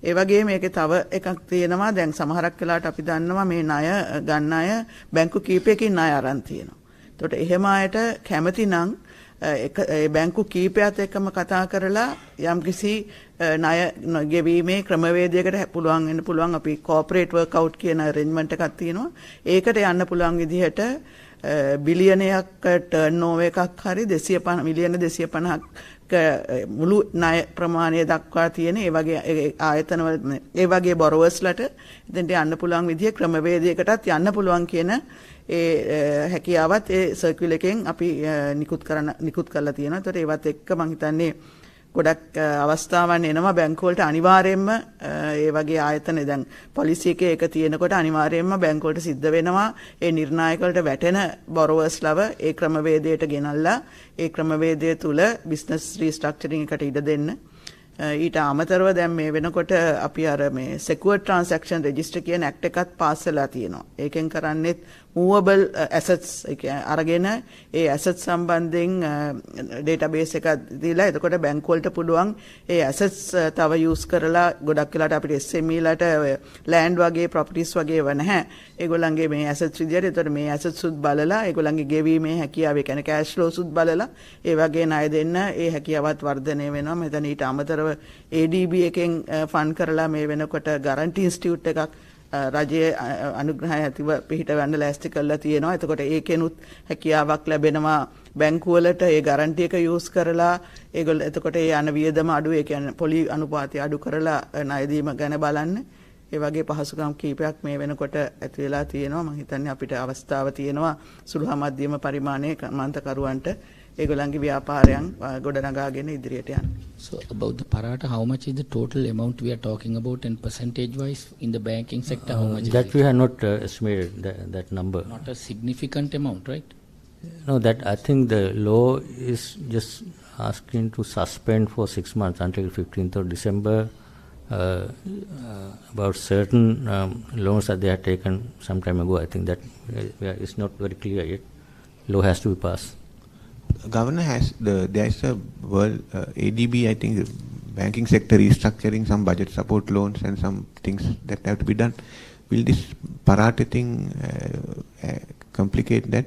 ඒ වගේම මේකේ තව එකක් තියෙනවා. දැන් සමහරක් වෙලාවට අපි දන්නවා මේ ණය ගන්න අය බැංකු කීපයකින් ණය අරන් තියෙනවා. එතකොට එහෙම අයට කැමති නම් ඒ බැංකු කීපයත් එක්කම කතා කරලා යම්කිසි ණය ගෙවීමේ ක්‍රමවේදයකට පුළුවන් වෙන්න පුළුවන්. අපි කෝපරේට් වර්ක් අවුට් කියන අරේන්ජ්මන්ට් එකක් තියෙනවා. ඒකට යන්න පුළුවන් විදිහට බිලියනයක් ටර්න් ඕවර් එකක් හරි 250 මිලියන 250ක් මුළු ණය ප්‍රමාණය දක්වා තියෙන ඒ වගේ ආයතනවල ඒ වගේ බොරවර්ස්ලට එතෙන්ට යන්න පුළුවන් විදිහ ක්‍රමවේදයකටත් යන්න පුළුවන් කියන ඒ හැකියාවත් ඒ සර්කියුලර් එකෙන් අපි නිකුත් කරලා තියෙනවා. ඒතකොට ඒවත් එක්ක මම හිතන්නේ ගොඩක් අවස්ථාවන් එනවා බැංකු වලට අනිවාර්යයෙන්ම ඒ වගේ ආයතන දැන් පොලිසි එකේ ඒක තියෙනකොට අනිවාර්යයෙන්ම බැංකු වලට සිද්ධ වෙනවා ඒ නිර්ණායක වලට වැටෙන බොරවර්ස්ලව ඒ ක්‍රමවේදයට ගෙනල්ලා ඒ ක්‍රමවේදය තුල බිස්නස් රීස්ට්‍රක්චරින් එකට ඉඩ දෙන්න. ඊට අමතරව දැන් මේ වෙනකොට අපි අර මේ සෙකියුර්ඩ් ට්‍රාන්සැක්ෂන් රෙජිස්ටර් කියන ඇක්ට් එකත් පාස් වෙලා තියෙනවා. ඒකෙන් කරන්නේත් movable assets අරගෙන ඒ assets සම්බන්ධයෙන් database එකක් දීලා එතකොට බැංකු වලට පුළුවන් ඒ assets තව use කරලා ගොඩක් වෙලාට අපිට SME ලට land වගේ properties වගේ ඒවා නැහැ. ඒගොල්ලන්ගේ මේ assets විදියට එතකොට මේ assets උත් බලලා ඒගොල්ලන්ගේ ගෙවීමේ හැකියාව ඒ කියන්නේ cash flows උත් බලලා ඒ වගේ ණය දෙන්න ඒ හැකියාවත් වර්ධනය වෙනවා. මෙතන ඊට අමතරව ADB එකෙන් fund කරලා මේ වෙනකොට guarantee institute එකක් රජයේ අනුග්‍රහය ඇතිව පිහිටවන්න ලෑස්ති කරලා තියෙනවා. එතකොට ඒකෙනුත් හැකියාවක් ලැබෙනවා බැංකු වලට ඒ ගැරන්ටි එක යූස් කරලා ඒගොල්ලෝ එතකොට ඒ යන වියදම අඩු ඒ කියන්නේ පොලි අනුපාතය අඩු කරලා ණය දීම ගැන බලන්න. ඒ වගේ පහසුකම් කීපයක් මේ වෙනකොට ඇති වෙලා තියෙනවා. මම හිතන්නේ අපිට අවස්ථාව තියෙනවා සුළු හා මධ්‍යම පරිමාණයේ කර්මාන්තකරුවන්ට ඒගොල්ලන්ගේ ව්‍යාපාරයන් ගොඩනගාගෙන ඉදිරියට යන්න. So about the parata, how much is the total amount we are talking about and percentage wise in the banking sector? How much that we have not estimated that number. Not a significant amount, right? No, that I think the law is just asking to suspend for 6 months until 15th of December about certain loans that they had taken some time ago. I think that is not very clear yet. Law has to be passed. Governor has there is a world ADB, I think banking sector restructuring some budget support loans and some things that have to be done. Will this parata thing complicate that?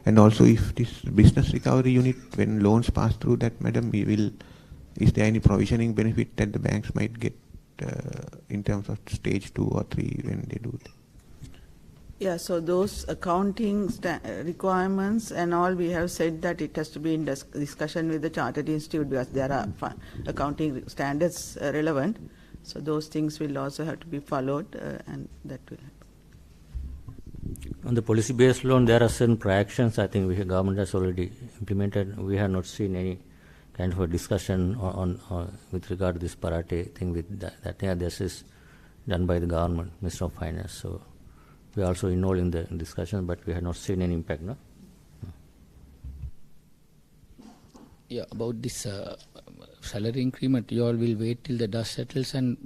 And also if this business recovery unit, when loans pass through that, madam, is there any provisioning benefit that the banks might get in terms of stage 2 or 3 when they do that? Yeah, so those accounting requirements and all, we have said that it has to be in discussion with the Chartered Institute because there are accounting standards relevant. So those things will also have to be followed and that will happen. On the policy-based loan, there are certain actions I think the government has already implemented. We have not seen any kind of a discussion on with regard to this parate thing. With that thing, this is done by the government, Minister of Finance. So we are also involved in the discussion, but we have not seen any impact, no? Yeah, about this salary increment, you all will wait till the dust settles and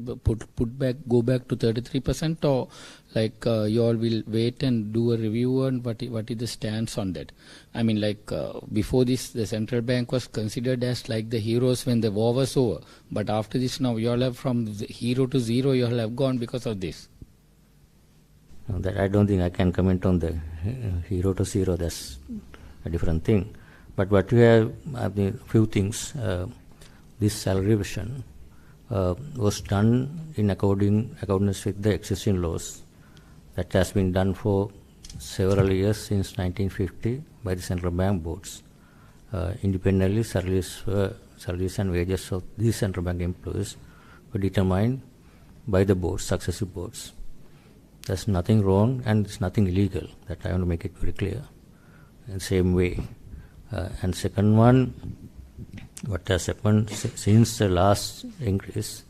go back to 33%, or like you all will wait and do a review and what is the stance on that? I mean, like before this, the central bank was considered as like the heroes when the war was over, but after this now you all have from hero to zero, you all have gone because of this. No, that I don't think I can comment on the hero to zero. That's a different thing. But what we have, I mean, few things. This salary revision was done in accordance with the existing laws. That has been done for several years since 1950 by the central bank boards. Independently, salaries and wages of these central bank employees were determined by the boards, successive boards. There's nothing wrong and it's nothing illegal. That I want to make it very clear. In the same way. And second one, what has happened since the last increase,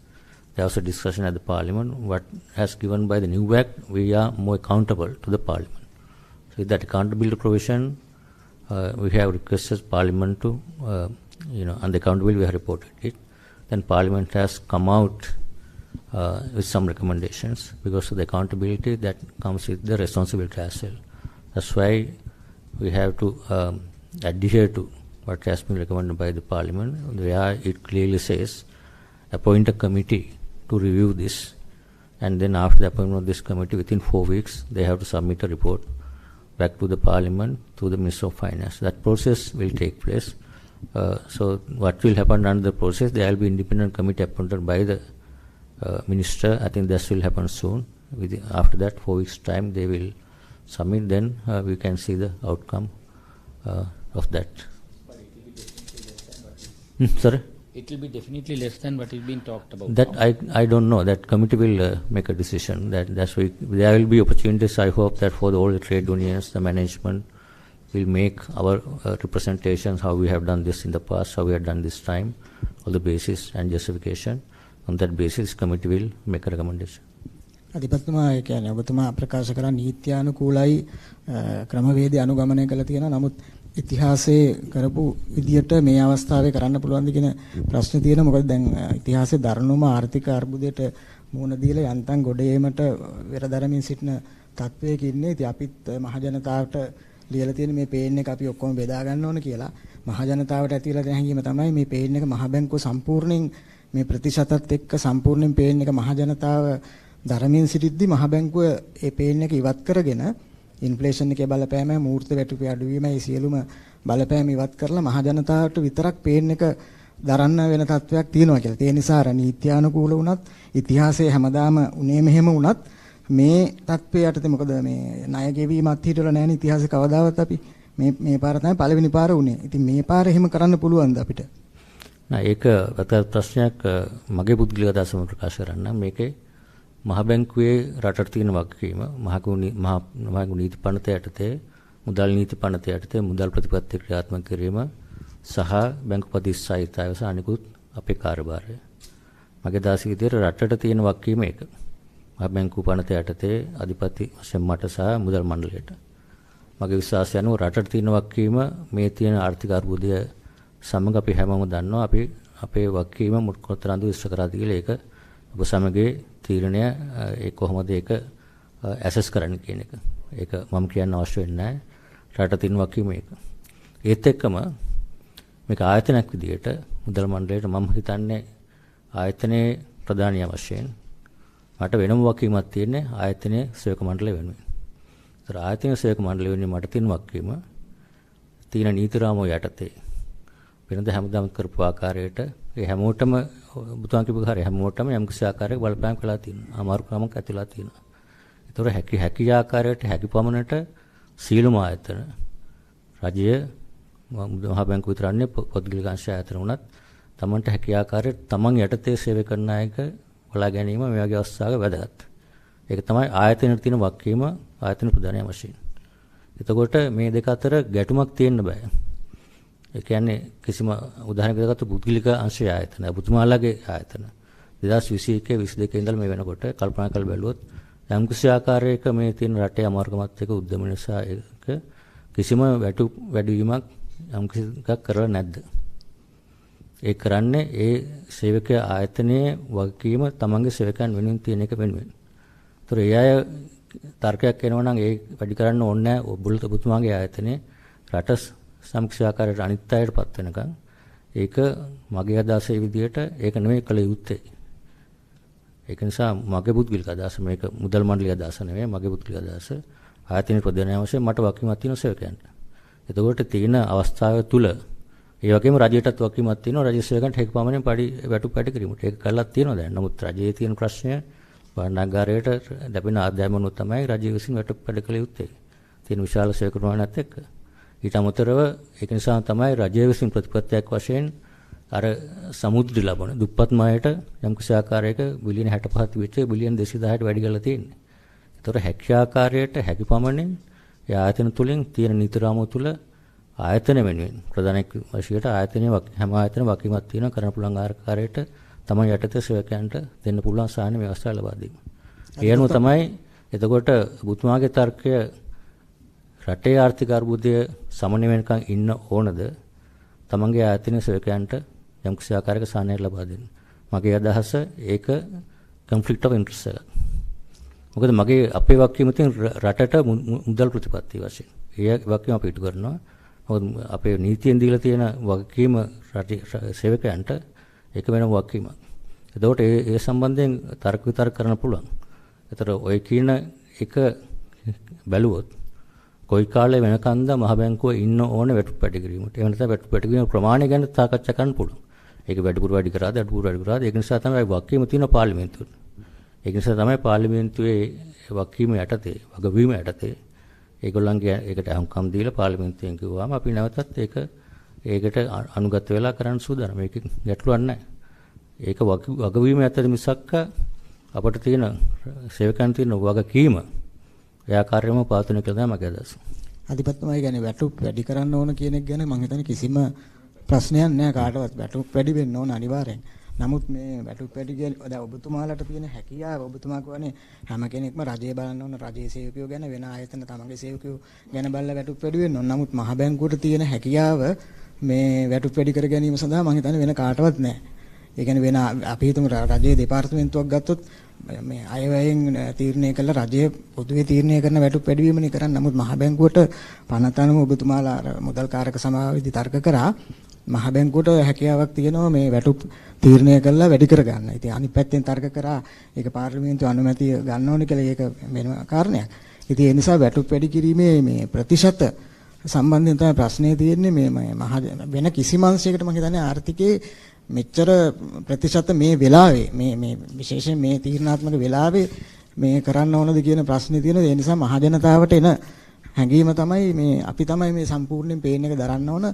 there was a discussion at the Parliament. What has given by the new Act, we are more accountable to the Parliament. So with that accountability provision, we have requested Parliament to, on the accountability we have reported it. Then Parliament has come out with some recommendations because of the accountability that comes with the responsibility as well. That's why we have to adhere to what has been recommended by the Parliament, where it clearly says appoint a committee to review this, and then after the appointment of this committee, within 4 weeks, they have to submit a report back to the Parliament through the Minister of Finance. That process will take place. So what will happen under the process, there will be independent committee appointed by the Minister. I think this will happen soon. After that, 4 weeks' time, they will submit. Then we can see the outcome of that. Sorry? It will be definitely less than what is being talked about. That I don't know. That committee will make a decision. That's why there will be opportunities. I hope that for all the trade unions, the management will make our representations, how we have done this in the past, how we have done this time, all the basis and justification. On that basis, committee will make a recommendation. අධිපතිතුමා ඒ කියන්නේ ඔබතුමා ප්‍රකාශ කරා නීත්‍යානුකූලයි ක්‍රමවේදය අනුගමනය කළ තියෙනවා. නමුත් ඉතිහාසයේ කරපු විදියට මේ අවස්ථාවේ කරන්න පුළුවන්ද කියන ප්‍රශ්නේ තියෙනවා. මොකද දැන් ඉතිහාසයේ දරණුම ආර්ථික අර්බුදයට මුහුණ දීලා යන්තම් ගොඩ ඒමට වෙරදරමින් සිටින තත්වයක ඉන්නේ. ඉතින් අපිත් මහජනතාවට ලියලා තියෙන මේ පේන් එක අපි ඔක්කොම බෙදා ගන්න ඕන කියලා. මහජනතාවට ඇතිවලා තියෙන හැඟීම තමයි මේ පේන් එක මහ බැංකුව සම්පූර්ණයෙන් මේ ප්‍රතිශතත් එක්ක සම්පූර්ණයෙන් පේන් එක මහජනතාව ධර්මයෙන් සිටිද්දි මහ බැංකුව ඒ පේන් එක ඉවත් කරගෙන ඉන්ෆ්ලේෂන් එකේ බලපෑම මූර්ත වැටුපේ අඩුවීම මේ සියලුම බලපෑම ඉවත් කරලා මහජනතාවට විතරක් පේන් එක දරන්න වෙන තත්වයක් තියෙනවා කියලා. ඒ නිසා අර නීත්‍යානුකූල වුණත් ඉතිහාසයේ හැමදාම උනේ මෙහෙම වුණත් මේ තත්ත්වයට යටතේ මොකද මේ ණය ගෙවීමත් හිටවල නැහැ නේ ඉතිහාසයේ කවදාවත් අපි මේ පාර තමයි පළවෙනි පාර උනේ. ඉතින් මේ පාර එහෙම කරන්න පුළුවන්ද අපිට? නෑ ඒක වැදගත් ප්‍රශ්නයක්. මගේ පුද්ගලික අදහසම ප්‍රකාශ කරන්න. මේකේ මහ බැංකුවේ රටට තියෙන වගකීම මහගු නීති පනත යටතේ මුදල් නීති පනත යටතේ මුදල් ප්‍රතිපත්ති ක්‍රියාත්මක කිරීම සහ බැංකු පදිස්සයිතාව සහ අනිකුත් අපේ කාර්යභාරය. මගේ දාසික විදියට රටට තියෙන වගකීම ඒක. මහ බැංකු පනත යටතේ අධිපති වශයෙන් මට සහ මුදල් මණ්ඩලයට. මගේ විශ්වාසය අනුව රටට තියෙන වගකීම මේ තියෙන ආර්ථික අර්බුදය සමග අපි හැමෝම දන්නවා. අපි අපේ වගකීම කොතරම්ද ඉෂ්ට කරාද කියලා ඒක ඔබ සමගයේ තීරණය ඒ කොහොමද ඒක ඇසස් කරන්න කියන එක. ඒක මම කියන්න අවශ්‍ය වෙන්නේ නැහැ. රට තියෙන වගකීම ඒක. ඒත් එක්කම මේක ආයතනයක් විදියට මුදල් මණ්ඩලයට මම හිතන්නේ ආයතනයේ ප්‍රධානිය වශයෙන් මට වෙනම වගකීමක් තියෙන්නේ ආයතනයේ සේවක මණ්ඩලය වෙනුවෙන්. ඒතර ආයතනයේ සේවක මණ්ඩලය වෙනුවෙන් මට තියෙන වගකීම තියෙන නීති රාමුව යටතේ වෙනද හැමදාම කරපු ආකාරයට ඒ හැමෝටම බුදුන් කියපු කාර්ය හැමෝටම යම් කිසි ආකාරයක බලපෑම් කළා තියෙනවා. අමාරුකමක් ඇතිලා තියෙනවා. ඒතර හැකි ආකාරයට හැකි පමණට සීලම ආයතන රජය මහ බැංකුව විතරන්නේ පොත්ගලික අංශ ආයතන උනත් තමන්ට හැකි ආකාරයට තමන් යටතේ සේවය කරන අයක බලා ගැනීම මේ වගේ අවස්ථාවක වැදගත්. ඒක තමයි ආයතනයේ තියෙන වගකීම ආයතන ප්‍රධානය වශයෙන්. එතකොට මේ දෙක අතර ගැටුමක් තියෙන්න බෑ. ඒ කියන්නේ කිසිම උදාහරණයකට ගත්තොත් පුද්ගලික අංශය ආයතන ඔබතුමාලාගේ ආයතන 2021 22 ඉඳලා මේ වෙනකොට කල්පනා කරලා බැලුවොත් යම් කිසි ආකාරයක මේ තියෙන රටේ අමාරුකමත් එක්ක උද්දම නිසා ඒක කිසිම වැඩිවීමක් යම් කිසිකක් කරලා නැද්ද? ඒ කරන්නේ ඒ සේවක ආයතනයේ වගකීම තමන්ගේ සේවකයන් වෙනුවෙන් තියෙන එක වෙනුවෙන්. ඒතර ඒ අය තර්කයක් එනවා නම් ඒ වැඩි කරන්න ඕනේ නැහැ. ඔබතුමාගේ ආයතනයේ රට සම්ක්ෂාකාරයට අනිත් අයට පත් වෙනකන් ඒක මගේ අදහසේ විදියට ඒක නෙමෙයි කළ යුත්තේ. ඒක නිසා මගේ පුද්ගලික අදහස මේක මුදල් මණ්ඩලයේ අදහස නෙමෙයි මගේ පුද්ගලික අදහස ආයතන ප්‍රධානය වශයෙන් මට වගකීමක් තියෙන සේවකයන්ට. එතකොට තියෙන අවස්ථාව තුල ඒ වගේම රජයටත් වගකීමක් තියෙනවා රජ සේවකයන්ට හැකි පමණින් වැටුප් පැටි කිරීමට. ඒක කළා තියෙනවා දැන්. නමුත් රජයේ තියෙන ප්‍රශ්නය වර්ණාගාරයට ලැබෙන ආදායමනොත් තමයි රජය විසින් වැටුප් පැටි කළ යුත්තේ. තියෙන විශාල සේවක ප්‍රමාණයත් එක්ක. ඊට අමතරව ඒක නිසා තමයි රජය විසින් ප්‍රතිපත්තියක් වශයෙන් අර සමුද්‍රය ලබන දුප්පත් මයට යම් කිසි ආකාරයක බිලියන 65 තිබෙච්ච බිලියන 210ට වැඩි කරලා තියෙන්නේ. ඒතර හැකි ආකාරයට හැකි පමණින් ඒ ආයතන තුලින් තියෙන නීති රාමුව තුල ආයතන වෙනුවෙන් ප්‍රධාන වශයෙන් ආයතනයේ හැම ආයතන වකීමක් තියෙන කරන්න පුළුවන් ආකාරයට තමයි යටතේ සේවකයන්ට දෙන්න පුළුවන් සාහන ව්‍යවස්ථාව ලබා දීම. ඒ අනුව තමයි එතකොට බුතුමාගේ තර්කය රටේ ආර්ථික අර්බුදය සමනය වෙනකන් ඉන්න ඕනද තමන්ගේ ආයතනයේ සේවකයන්ට යම් කිසි ආකාරයක සාහනයක් ලබා දෙන්න. මගේ අදහස ඒක conflict of interest එකක්. මොකද මගේ අපේ වගකීම තියෙන රටට මුදල් ප්‍රතිපත්ති වශයෙන්. ඒ වගකීම අපි ඉටු කරනවා. මොකද අපේ නීතියෙන් දීලා තියෙන වගකීම රටේ සේවකයන්ට ඒක වෙනම වගකීමක්. එතකොට ඒ සම්බන්ධයෙන් තර්ක විතර්ක කරන්න පුළුවන්. ඒතර ඔය කියන එක බැලුවොත් කොයි කාලේ වෙනකන්ද මහ බැංකුව ඉන්න ඕන වැටුප් පැටි කිරීමට. ඒ වෙනත වැටුප් පැටි කිරීම ප්‍රමාණය ගැන සාකච්ඡා කරන්න පුළුවන්. ඒක වැඩිපුර වැඩි කරාද අඩුපුර වැඩි කරාද ඒක නිසා තමයි වගකීම තියෙන පාර්ලිමේන්තුවේ. ඒක නිසා තමයි පාර්ලිමේන්තුවේ වගකීම යටතේ වගවීම යටතේ ඒගොල්ලන්ගේ ඒකට අහුම්කම් දීලා පාර්ලිමේන්තුවෙන් කිව්වාම අපි නැවතත් ඒකට අනුගත වෙලා කරන්න සූදානම්. මේක ගැටලුවක් නැහැ. ඒක වගවීම යටතේ මිසක් අපට තියෙන සේවකයන් තියෙන වගකීම ව්‍යාකාරයම පාලනය කළා මගේ අදහස. අධිපත්‍යමයි කියන්නේ වැටුප් වැඩි කරන්න ඕන කියන එක ගැන මම හිතන්නේ කිසිම ප්‍රශ්නයක් නැහැ කාටවත්. වැටුප් වැඩි වෙන්න ඕන අනිවාර්යෙන්. නමුත් මේ වැටුප් වැඩි කියලා දැන් ඔබතුමාලට තියෙන හැකියාව ඔබතුමා කියන්නේ හැම කෙනෙක්ම රජය බලන්න ඕන රජයේ සේවකයෝ ගැන වෙන ආයතන තමගේ සේවකයෝ ගැන බලලා වැටුප් වැඩි වෙන්න ඕන. නමුත් මහ බැංකුවට තියෙන හැකියාව මේ වැටුප් වැඩි කර ගැනීම සඳහා මම හිතන්නේ වෙන කාටවත් නැහැ. ඒ කියන්නේ වෙන අපි හිතමු රජයේ දෙපාර්තමේන්තුවක් ගත්තොත් මේ අයවැයෙන් තීරණය කළ රජයේ පොදුවේ තීරණය කරන වැටුප් වැඩිවීමනේ කරන්නේ. නමුත් මහ බැංකුවට පනත අනුව ඔබතුමාලා මුදල් කාරක සමාවෙදි තර්ක කරා මහ බැංකුවට හැකියාවක් තියෙනවා මේ වැටුප් තීරණය කළා වැඩි කරගන්න. ඉතින් අනිත් පැත්තෙන් තර්ක කරා ඒක පාර්ලිමේන්තුව අනුමැතිය ගන්න ඕනේ කියලා ඒක වෙනම කාරණයක්. ඉතින් ඒ නිසා වැටුප් වැඩි කිරීමේ මේ ප්‍රතිශත සම්බන්ධයෙන් තමයි ප්‍රශ්නේ තියෙන්නේ. මේ වෙන කිසිම අංශයකට මම හිතන්නේ ආර්ථිකයේ මෙච්චර ප්‍රතිශත මේ වෙලාවේ මේ විශේෂයෙන් මේ තීරණාත්මක වෙලාවේ මේ කරන්න ඕනද කියන ප්‍රශ්නේ තියෙනවා. ඒ නිසා මහ ජනතාවට එන හැඟීම තමයි මේ අපි තමයි මේ සම්පූර්ණයෙන් පේන් එක දරන්න ඕන,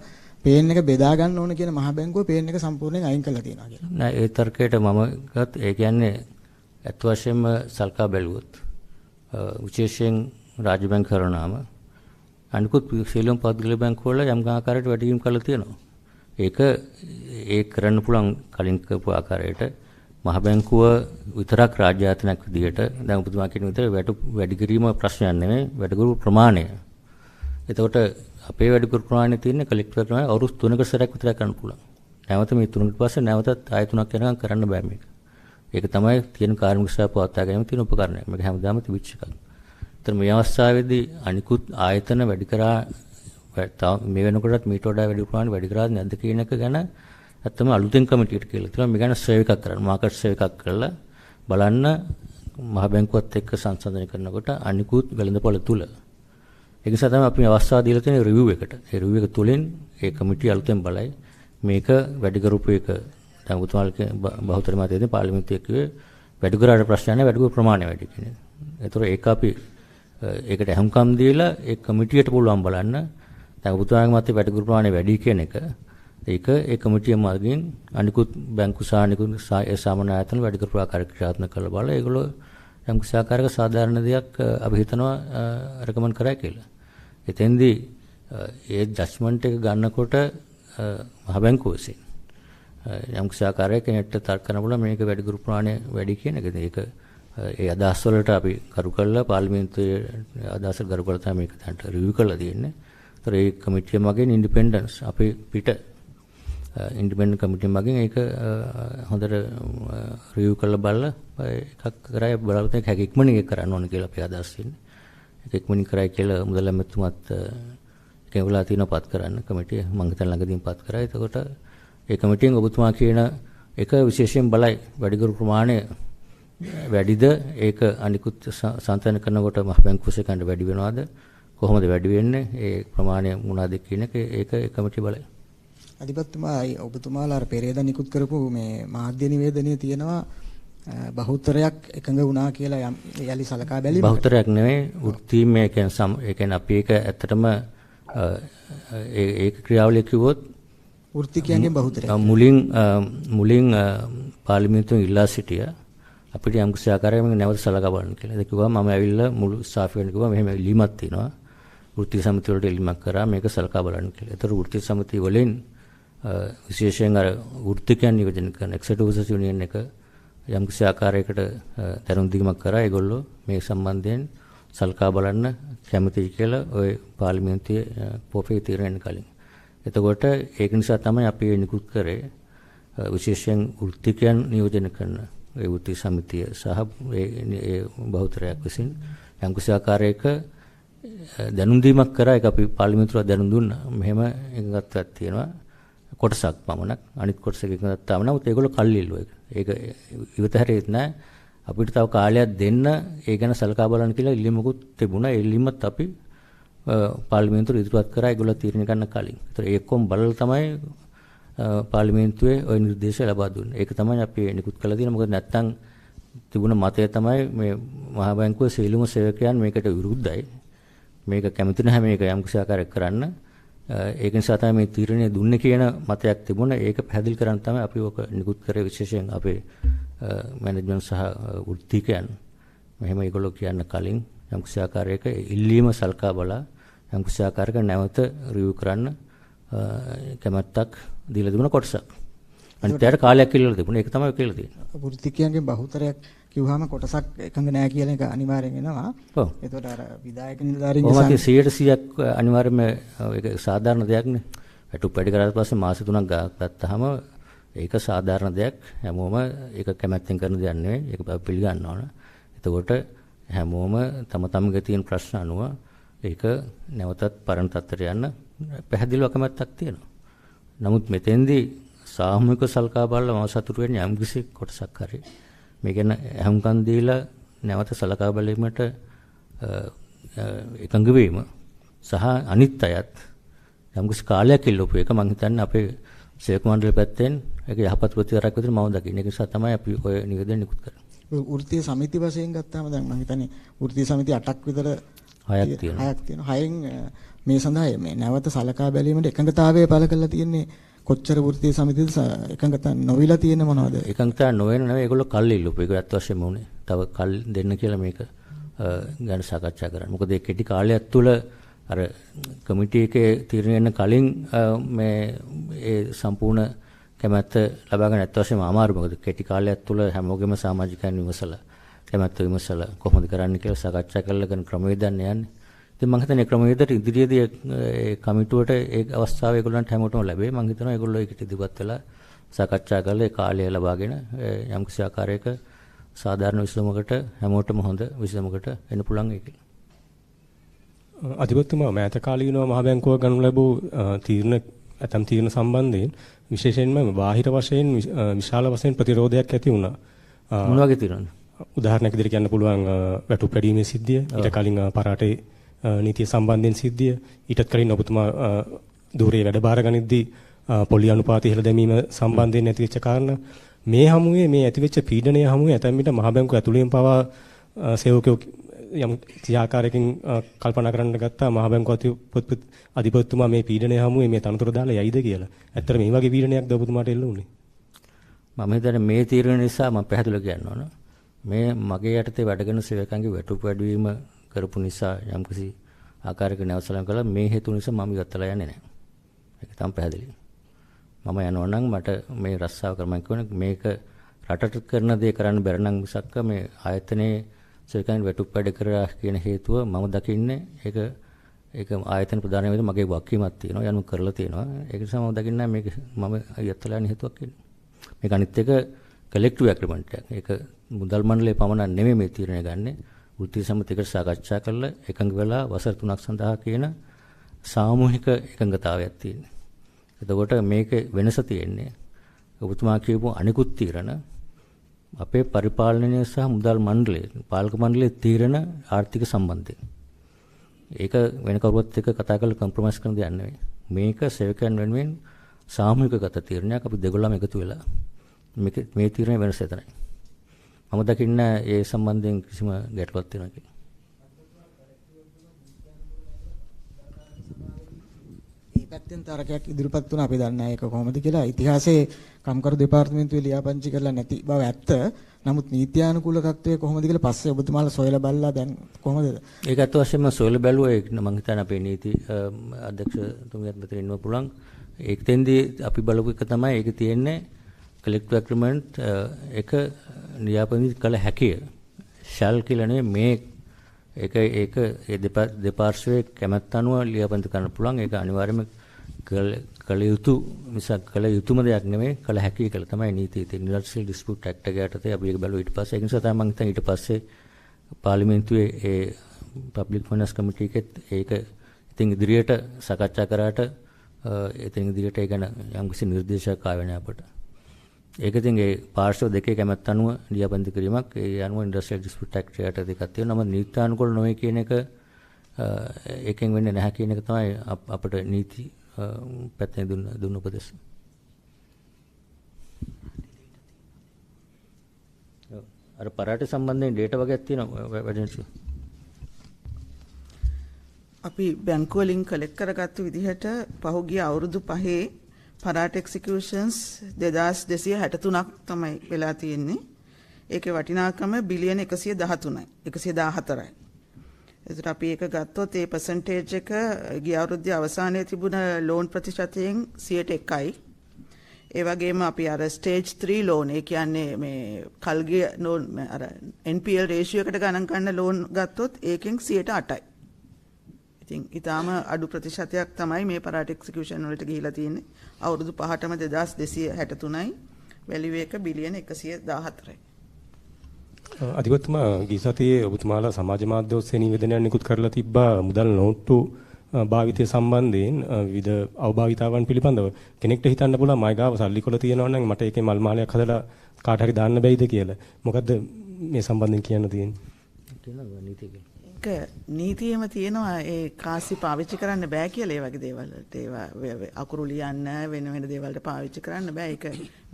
පේන් එක බෙදා ගන්න ඕන කියන මහ බැංකුව පේන් එක සම්පූර්ණයෙන් අයින් කරලා තියෙනවා කියලා. නෑ ඒ තර්කයට මම ගත් ඒ කියන්නේ අත් වශයෙන්ම සල්කා බැලුවොත් විශේෂයෙන් රාජ්‍ය බැංක කරනාම අනිකුත් සියලුම පෞද්ගලික බැංකු වල යම් ආකාරයකට වැඩිවීම කළා තියෙනවා. ඒක කරන්න පුළුවන් කලින් කරපු ආකාරයට මහ බැංකුව විතරක් රාජ්‍ය ආයතනයක් විදිහට දැන් ඔබතුමා කියන විදිහට වැටුප් වැඩි කිරීම ප්‍රශ්නයක් නෙමෙයි වැඩිකරු ප්‍රමාණය. එතකොට අපේ වැඩිකරු ප්‍රමාණය තියෙන්නේ කලෙක්ටර් ප්‍රමාණය අවුරුදු 3ක සැරයක් විතරක් කරන්න පුළුවන්. නැවත මේ 3කට පස්සේ නැවතත් ආය 3ක් යනකම් කරන්න බෑ මේක. ඒක තමයි තියෙන කාර්මික ශ්‍රම පවත්වා ගැනීම තියෙන උපකරණයක්. මේක හැමදාම තිබිච්ච එකක්. ඒතර මේ අවස්ථාවේදී අනිකුත් ආයතන වැඩි කරා මේ වෙනකොටත් මීට වඩා වැඩි ප්‍රමාණයක් වැඩි කරාද නැද්ද කියන එක ගැන ඇත්තම අලුතෙන් කමිටියට කියලා තියෙනවා. මේ ගැන සර්ව් එකක් කරන්න, මාකට් සර්ව් එකක් කරලා බලන්න මහ බැංකුවත් එක්ක සංසන්දනය කරනකොට අනිකුත් වෙළඳපොළ තුල. ඒ නිසා තමයි අපි අවස්ථාව දීලා තියෙන රිවිව් එකට. ඒ රිවිව් එක තුලින් ඒ කමිටිය අලුතෙන් බලයි මේක වැඩි කරපු එක දැන් උතුමාලගේ බහුතර මතයේදී පාර්ලිමේන්තුවේ කිව්වේ වැඩි කරාට ප්‍රශ්න නැහැ වැඩි කර ප්‍රමාණය වැඩි කියන එක. ඒතර ඒක අපි ඒකට අහුම්කම් දීලා ඒ කමිටියට පුළුවන් බලන්න දැන් උතුමාලගේ මතයේ වැඩි කර ප්‍රමාණය වැඩි කියන එක ඒක ඒ කමිටිය මාර්ගයෙන් අනිකුත් බැංකු සහ අනිකුත් සාමාන්‍ය ආයතන වැඩි කරපු ආකාරයක ක්‍රියාත්මක කරලා බලලා ඒගොල්ලෝ යම් කිසිආකාරයක සාධාරණ දෙයක් අපි හිතනවා රෙකමන්ඩ් කරා කියලා. එතෙන්දී ඒ ජජ්මන්ට් එක ගන්නකොට මහ බැංකුව විසින් යම් කිසිආකාරයක කෙනෙක්ට තර්ක කරන්න පුළුවන් මේක වැඩි කර ප්‍රමාණය වැඩි කියන එක. ඒක ඒ අදහස් වලට අපි කරු කළා පාර්ලිමේන්තුවේ අදහස් කරු කරලා තමයි මේක දැන්ට රිවිව් කරලා තියෙන්නේ. ඒතර ඒ කමිටිය මගින් ඉන්ඩිපෙන්ඩන්ස් අපි පිට ඉන්ඩිපෙන්ඩන්ට් කමිටිය මගින් ඒක හොඳට රිවිව් කරලා බලලා එකක් කරයි බලාපොරොත්තු වෙන හැකි ඉක්මනින් ඒක කරන්න ඕන කියලා අපි අදහස් තියෙන්නේ. ඒක ඉක්මනින් කරයි කියලා මුදල් ඇමතුමත් කෙනෙකුලා තියෙනවා පත් කරන්න කමිටිය මම හිතන ළඟදීම පත් කරා. එතකොට ඒ කමිටියෙන් ඔබතුමා කියන එක විශේෂයෙන් බලයි වැඩිකරු ප්‍රමාණය වැඩිද ඒක අනිකුත් සංතන කරනකොට මහ බැංකුව සේකන්ඩ වැඩි වෙනවද කොහොමද වැඩි වෙන්නේ ඒ ප්‍රමාණය මොනවාද කියන එක ඒක ඒ කමිටිය බලයි. අධිපතිතුමා ඔබතුමාලා අර පෙරේදා නිකුත් කරපු මේ මාධ්‍ය නිවේදනයේ තියෙනවා බහුතරයක් එකඟ වුණා කියලා යලි සලකා බැලීම. බහුතරයක් නෙවෙයි වෘත්තීය මේ කියන්නේ අපි ඒක ඇත්තටම ඒක ක්‍රියාවලිය කිව්වොත් වෘත්තිකයන්ගෙන් බහුතරයක් මුලින් පාර්ලිමේන්තුවෙන් ඉල්ලා සිටියා අපිට යම් කිසි ආකාරයකින් නැවත සලකා බලන්න කියලා. ඒක කිව්වා මම ඇවිල්ලා මුළු ස්ටාෆ් එකෙන් කිව්වා මෙහෙම ඉල්ලීමක් තියෙනවා. වෘත්තීය සමිතිය වලට ඉල්ලීමක් කරා මේක සලකා බලන්න කියලා. ඒතර වෘත්තීය සමිතිය වලින් විශේෂයෙන් අර වෘත්තිකයන් නියෝජනය කරන එක්සෙටිව්ස් යුනියන් එක යම් කිසි ආකාරයකට දැනුම් දීමක් කරා. ඒගොල්ලෝ මේ සම්බන්ධයෙන් සලකා බලන්න කැමතියි කියලා ওই පාර්ලිමේන්තුවේ පොපේ තීරණය කලින්. එතකොට ඒක නිසා තමයි අපි නිකුත් කරේ විශේෂයෙන් වෘත්තිකයන් නියෝජනය කරන ඒ වෘත්ති සමිතිය සහ ඒ බහුතරයක් විසින් යම් කිසි ආකාරයක දැනුම් දීමක් කරා. ඒක අපි පාර්ලිමේන්තුවට දැනුම් දුන්නා. මෙහෙම එකකට තියෙනවා කොටසක් පමණක් අනිත් කොටසක එකකට තාම නමුත් ඒගොල්ලෝ කල්ලිල්ලුවා ඒක ඉවත හැරෙත් නැහැ. අපිට තව කාලයක් දෙන්න ඒ ගැන සලකා බලන්න කියලා ඉල්ලීමකුත් තිබුණා. ඒ ඉල්ලීමත් අපි පාර්ලිමේන්තුවට ඉදිරිපත් කරා ඒගොල්ලෝ තීරණය ගන්න කලින්. ඒතර ඒකකොම් බලලා තමයි පාර්ලිමේන්තුවේ ওই නිර්දේශය ලබා දුන්නේ. ඒක තමයි අපි නිකුත් කළා තියෙන්නේ. මොකද නැත්තම් තිබුණ මතය තමයි මේ මහා බැංකුවේ සීලුම සේවකයන් මේකට විරුද්ධයි. මේක කැමති නැහැ මේක යම් කිසි ආකාරයක කරන්න. ඒක නිසා තමයි මේ තීරණය දුන්නේ කියන මතයක් තිබුණා. ඒක පැහැදිලි කරන්න තමයි අපි ඔක නිකුත් කරේ විශේෂයෙන් අපේ මැනේජ්මන්ට් සහ වෘත්තිකයන් මෙහෙම ඒගොල්ලෝ කියන්න කලින් යම් කිසි ආකාරයක ඉල්ලීම සල්කා බලා යම් කිසි ආකාරයක නැවත රිවිව් කරන්න කැමැත්තක් දීලා තිබුණ කොටසක්. අනිත් ඒවාට කාලයක් කියලා තිබුණා. ඒක තමයි කියලා තියෙන්නේ. වෘත්තිකයන්ගේ බහුතරයක් කිව්වහම කොටසක් එකඟ නැහැ කියන එක අනිවාර්යෙන් එනවා. ඔව්. ඒකට අර විධායක නිලධාරීන්ගේ 100%ක් අනිවාර්යයෙන්ම ඒක සාධාරණ දෙයක් නේ. වැටුප් වැඩි කරාට පස්සේ මාස 3ක් ගත්තාම ඒක සාධාරණ දෙයක්. හැමෝම ඒක කැමැත්තෙන් කරන දෙයක් නෙවෙයි. ඒක පිළිගන්න ඕන. එතකොට හැමෝම තම තමගේ තියෙන ප්‍රශ්න අනුව ඒක නැවතත් පරණ තත්ත්වයට යන්න පැහැදිලිව කැමැත්තක් තියෙනවා. නමුත් මෙතෙන්දී සාමූහික සල්කා බලලා මම සතුටු වෙන්නේ යම්කිසි කොටසක් හරි මේක හැමකන් දීලා නැවත සලකා බැලීමට එකඟ වීම සහ අනිත් අයත් යම්කිසි කාලයක් ඉල්ලුපු එක මම හිතන්නේ අපේ සේවක මණ්ඩල පැත්තෙන් ඒක යහපත් ප්‍රතිචාරයක් විදිහට මම දකින්නේ. ඒක නිසා තමයි අපි ඔය නිවේදනය නිකුත් කරන්නේ. වෘත්තීය සමිති වශයෙන් ගත්තාම දැන් මම හිතන්නේ වෘත්තීය සමිති 8ක් විතර 6ක් තියෙනවා. 6න් මේ සඳහා මේ නැවත සලකා බැලීමට එකඟතාවය පළ කරලා තියෙන්නේ කොච්චර වෘත්තීය සමිතිද එකඟතා නොවිලා තියෙන මොනවද? එකඟතා නොවන නෙවෙයි ඒගොල්ලෝ කල් ඉල්ලුපු. ඒක ඇත්ත වශයෙන්ම උනේ. තව කල් දෙන්න කියලා මේක ගැන සාකච්ඡා කරන්න. මොකද ඒ කෙටි කාලයක් තුල අර කමිටු එකේ තීරණය වෙන කලින් මේ ඒ සම්පූර්ණ කැමැත්ත ලබා ගන්න ඇත්ත වශයෙන්ම අමාරු. මොකද කෙටි කාලයක් තුල හැමෝගෙම සමාජිකයන් විමසලා කැමැත්ත විමසලා කොහොමද කරන්න කියලා සාකච්ඡා කරලා කරන ක්‍රමවේදයක් යන්නේ. ඉතින් මම හිතන්නේ ක්‍රමවේදයට ඉදිරියේදී ඒ කමිටුවට ඒ අවස්ථාව ඒගොල්ලන්ට හැමෝටම ලැබෙයි. මම හිතනවා ඒගොල්ලෝ ඒකට ඉදිරිපත් වෙලා සාකච්ඡා කරලා ඒ කාලය ලබාගෙන යම්කිසි ආකාරයක සාධාරණ විසඳුමකට හැමෝටම හොඳ විසඳුමකට එන්න පුළුවන් ඒක. අධිපතිතුමා මෑත කාලීනව මහ බැංකුව ගනු ලැබූ ඇතම් තීරණ සම්බන්ධයෙන් විශේෂයෙන්ම බාහිර වශයෙන් විශාල වශයෙන් ප්‍රතිරෝධයක් ඇති වුණා. මොන වගේ තීරණ? උදාහරණයක් විදිහට කියන්න පුළුවන් වැටුප් වැඩිීමේ සිද්ධිය, ඊට කලින් පරාටේ නීතිය සම්බන්ධයෙන් සිද්ධිය, ඊටත් කලින් ඔබතුමා ධූරයේ වැඩ බාර ගනිද්දී පොලි අනුපාතය ඉහළ දැමීම සම්බන්ධයෙන් ඇතිවෙච්ච කාරණා මේ හමුවේ මේ ඇතිවෙච්ච පීඩනය හමුවේ ඇතැම් විට මහ බැංකුව ඇතුළෙන් පවා සේවකයෝ යම් ආකාරයකින් කල්පනා කරන්න ගත්තා මහ බැංකුව අධිපතිතුමා මේ පීඩනය හමුවේ මේ තනතුර දාලා යයිද කියලා. ඇත්තට මේ වගේ පීඩනයක්ද ඔබතුමාට එල්ල වුණේ? මම හිතන්නේ මේ තීරණ නිසා මම පැහැදිලිව කියන්න ඕන. මේ මගේ යටතේ වැඩගෙන සේවකයන්ගේ වැටුප් වැඩිවීම කරපු නිසා යම්කිසි ආකාරයක නැවසලම් කළා මේ හේතු නිසා මම ඉවත්ලා යන්නේ නැහැ. ඒක තමයි පැහැදිලි. මම යනවා නම් මට මේ රස්සාව කරමන් කියන්නේ මේක රටට කරන දේ කරන්න බැර නම් මිසක්ක මේ ආයතනයේ සේවකයන් වැටුප් වැඩ කරා කියන හේතුව මම දකින්නේ ඒක ආයතන ප්‍රධාන වේද මගේ වක්කීමක් තියෙනවා යනු කරලා තියෙනවා. ඒක නිසා මම දකින්නේ මේක මම ඉවත්ලා යන හේතුවක් කියලා. මේක අනිත් එක කලෙක්ටිව් ඇග්‍රීමන්ට් එකක්. ඒක මුදල් මණ්ඩලයේ පමණක් නෙමෙයි මේ තීරණය ගන්නෙ. වෘත්තීය සමිතියකට සාකච්ඡා කරලා එකඟ වෙලා වසර 3ක් සඳහා කියන සාමූහික එකඟතාවයක් තියෙනවා. එතකොට මේක වෙනස තියෙන්නේ ඔබතුමා කියපු අනිකුත් තීරණ අපේ පරිපාලනය සහ මුදල් මණ්ඩලයේ පාලක මණ්ඩලයේ තීරණ ආර්ථික සම්බන්ධයෙන්. ඒක වෙන කවුරුත් එක්ක කතා කරලා කොම්ප්‍රොමයිස් කරන දෙයක් නෙවෙයි. මේක සේවකයන් වෙනුවෙන් සාමූහිකගත තීරණයක් අපි දෙගොල්ලම එකතු වෙලා මේ තීරණය වෙනස එතනයි. මම දකින්නේ ඒ සම්බන්ධයෙන් කිසිම ගැටලුවක් තියෙනවා කියලා. මේ පැත්තෙන් තරකයක් ඉදිරිපත් වුණා අපි දන්නේ නැහැ ඒක කොහොමද කියලා. ඉතිහාසයේ කම්කරු දෙපාර්තමේන්තුවේ ලියාපදිංචි කරලා නැති බව ඇත්ත. නමුත් නීත්‍යානුකූලකත්වයේ කොහොමද කියලා පස්සේ ඔබතුමාලා සොයලා බලලා දැන් කොහොමද? ඒක අත් වශයෙන්ම සොයලා බැලුවා. ඒක මම හිතන්නේ අපේ නීති අධ්‍යක්ෂතුමියත් මෙතන ඉන්න පුළුවන්. ඒකෙන්දී අපි බලපු එක තමයි ඒක තියෙන්නේ collective agreement එක ලියාපදිංචි කළ හැකිය. shall කියලා නෙමෙයි මේ ඒක ඒ දෙපාර්ශ්වයේ කැමැත්ත අනුව ලියාපදිංචි කරන්න පුළුවන්. ඒක අනිවාර්යයෙන්ම කළ යුතු මිසක් කළ යුතුම දෙයක් නෙමෙයි කළ හැකිය කියලා තමයි නීතියේ තියෙන Universal Dispute Act එක යටතේ අපි ඒක බැලුවා. ඊට පස්සේ ඒක නිසා තමයි මම හිතන්නේ ඊට පස්සේ පාර්ලිමේන්තුවේ ඒ Public Finance Committee එකෙත් ඒක ඉතින් ඉදිරියට සාකච්ඡා කරාට ඉතින් ඉදිරියට ඒ ගැන යම්කිසි නිර්දේශයක් ආවෙ නැහැ අපට. ඒක ඉතින් ඒ පාර්ශ්ව දෙකේ කැමැත්ත අනුව ලියාපදිංචි කිරීමක් ඒ අනුව Industrial Dispute Act එකට දෙකක් තියෙනවා. නමුත් නීත්‍යානුකූල නොවේ කියන එක ඒකෙන් වෙන්නේ නැහැ කියන එක තමයි අපිට නීති පැත්තෙන් දුන්න උපදෙස්. අර පරාට සම්බන්ධයෙන් ඩේටා වගේක් තියෙනවා වැඩිචු. අපි බැංකුව වලින් කලෙක්ට් කරගත්තු විදිහට පහුගිය අවුරුදු 5 පරාට එක්සිකියුෂන්ස් 2263ක් තමයි වෙලා තියෙන්නේ. ඒකේ වටිනාකම බිලියන 113යි 114යි. එතකොට අපි ඒක ගත්තොත් ඒ පර්සන්ටේජ් එක ගිය අවුරුද්දේ අවසානයේ තිබුණ ලෝන් ප්‍රතිශතයෙන් 101යි. ඒ වගේම අපි අර ස්ටේජ් 3 ලෝන් ඒ කියන්නේ මේ කල්ගිය ලෝන් අර NPL රේෂියෝ එකට ගණන් ගන්න ලෝන් ගත්තොත් ඒකෙන් 108යි. ඉතින් ඊටාම අඩු ප්‍රතිශතයක් තමයි මේ පරාට එක්සිකියුෂන් වලට ගිහිලා තියෙන්නේ. අවුරුදු 5ටම 2263යි වැලියු එක බිලියන 114යි. අධිපතිතුමා ගිය සතියේ ඔබතුමාලා සමාජ මාධ්‍ය ඔස්සේ නිවේදනයක් නිකුත් කරලා තිබ්බා මුදල් නෝට්ටු භාවිතය සම්බන්ධයෙන් විවිධ අවභාවිතාවන් පිළිබඳව. කෙනෙක්ට හිතන්න පුළුවන් මයි ගාව සල්ලි කොල තියෙනවා නම් මට ඒකේ මල් මාලයක් හදලා කාට හරි දාන්න බැයිද කියලා. මොකද්ද මේ සම්බන්ධයෙන් කියන්න තියෙන්නේ? ඒක නීතියෙම තියෙනවා ඒ කාසි පාවිච්චි කරන්න බෑ කියලා ඒ වගේ දේවල් වලට. ඒවා අකුරු ලියන්න වෙන වෙන දේවල් වලට පාවිච්චි කරන්න බෑ. ඒක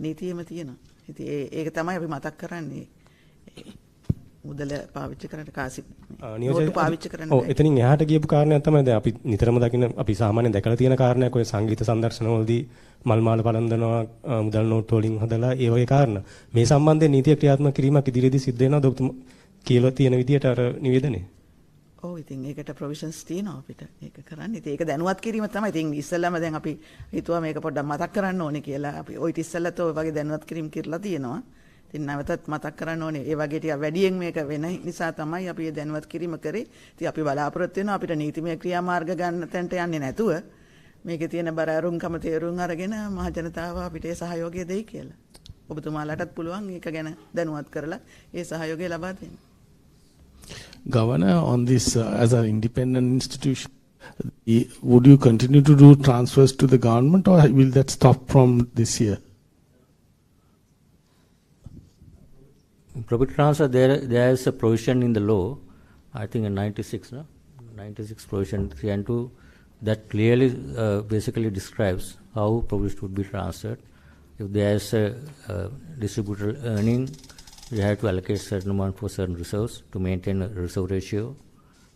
නීතියෙම තියෙනවා. ඉතින් ඒක තමයි අපි මතක් කරන්නේ. මුදල පාවිච්චි කරන්න කාසි නෝට්ටු පාවිච්චි කරන්න බෑ. ඔව් එතනින් එහාට ගියපු කාරණයක් තමයි දැන් අපි නිතරම දකින අපි සාමාන්‍යයෙන් දැකලා තියෙන කාරණයක් ඔය සංගීත සංදර්ශනවලදී මල් මාල පලඳනවා මුදල් නෝට්ටු වලින් හදලා ඒ වගේ කාරණා. මේ සම්බන්ධයෙන් නීතිය ක්‍රියාත්මක කිරීමක් ඉදිරියේදී සිද්ධ වෙනවද ඔබතුමා කියලා තියෙන විදියට අර නිවේදනේ? ඔව් ඉතින් ඒකට ප්‍රොවිෂන්ස් තියෙනවා අපිට. ඒක කරන්න. ඉතින් ඒක දැනුවත් කිරීම තමයි. ඉතින් ඉස්සෙල්ලාම දැන් අපි හිතුවා මේක පොඩ්ඩක් මතක් කරන්න ඕනේ කියලා. අපි ඔය ඉස්සෙල්ලත් ඔය වගේ දැනුවත් කිරීම කරලා තියෙනවා. ඉතින් නැවතත් මතක් කරන්න ඕනේ. ඒ වගේ ටික වැඩියෙන් මේක වෙන නිසා තමයි අපි මේ දැනුවත් කිරීම කරේ. ඉතින් අපි බලාපොරොත්තු වෙනවා අපිට නීතිමය ක්‍රියාමාර්ග ගන්න තැනට යන්නේ නැතුව මේකේ තියෙන බර අරුම්කම තේරුම් අරගෙන මහ ජනතාව අපිට ඒ සහයෝගය දෙයි කියලා. ඔබතුමාලටත් පුළුවන් ඒක ගැන දැනුවත් කරලා ඒ සහයෝගය ලබා දෙන්න. Governor, on this as an independent institution, would you continue to do transfers to the government or will that stop from this year? Profit transfer, there is a provision in the law, I think in 96, no? 96 provision 3 and 2, that clearly basically describes how profits would be transferred. If there is a distributor earning, you have to allocate certain amount for certain reserves to maintain a reserve ratio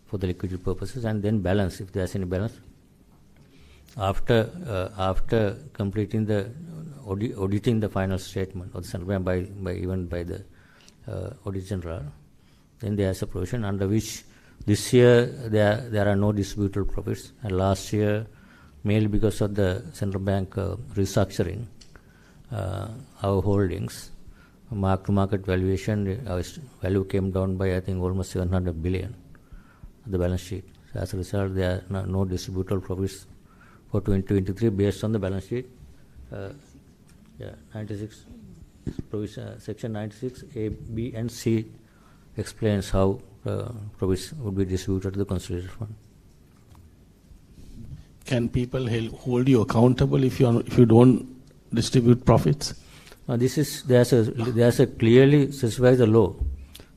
for the liquidity purposes, and then balance if there is any balance. After completing the auditing the final statement of the central bank by the Auditor General, then there is a provision under which this year there are no distributable profits, and last year mainly because of the central bank restructuring our holdings, mark-to-market valuation, our value came down by I think almost 700 billion on the balance sheet. So as a result, there are no distributable profits for 2023 based on the balance sheet. 96 provision, section 96 A, B, and C explains how profits would be distributed to the consolidated fund. Can people hold you accountable if you don't distribute profits? There's a clearly specifies the law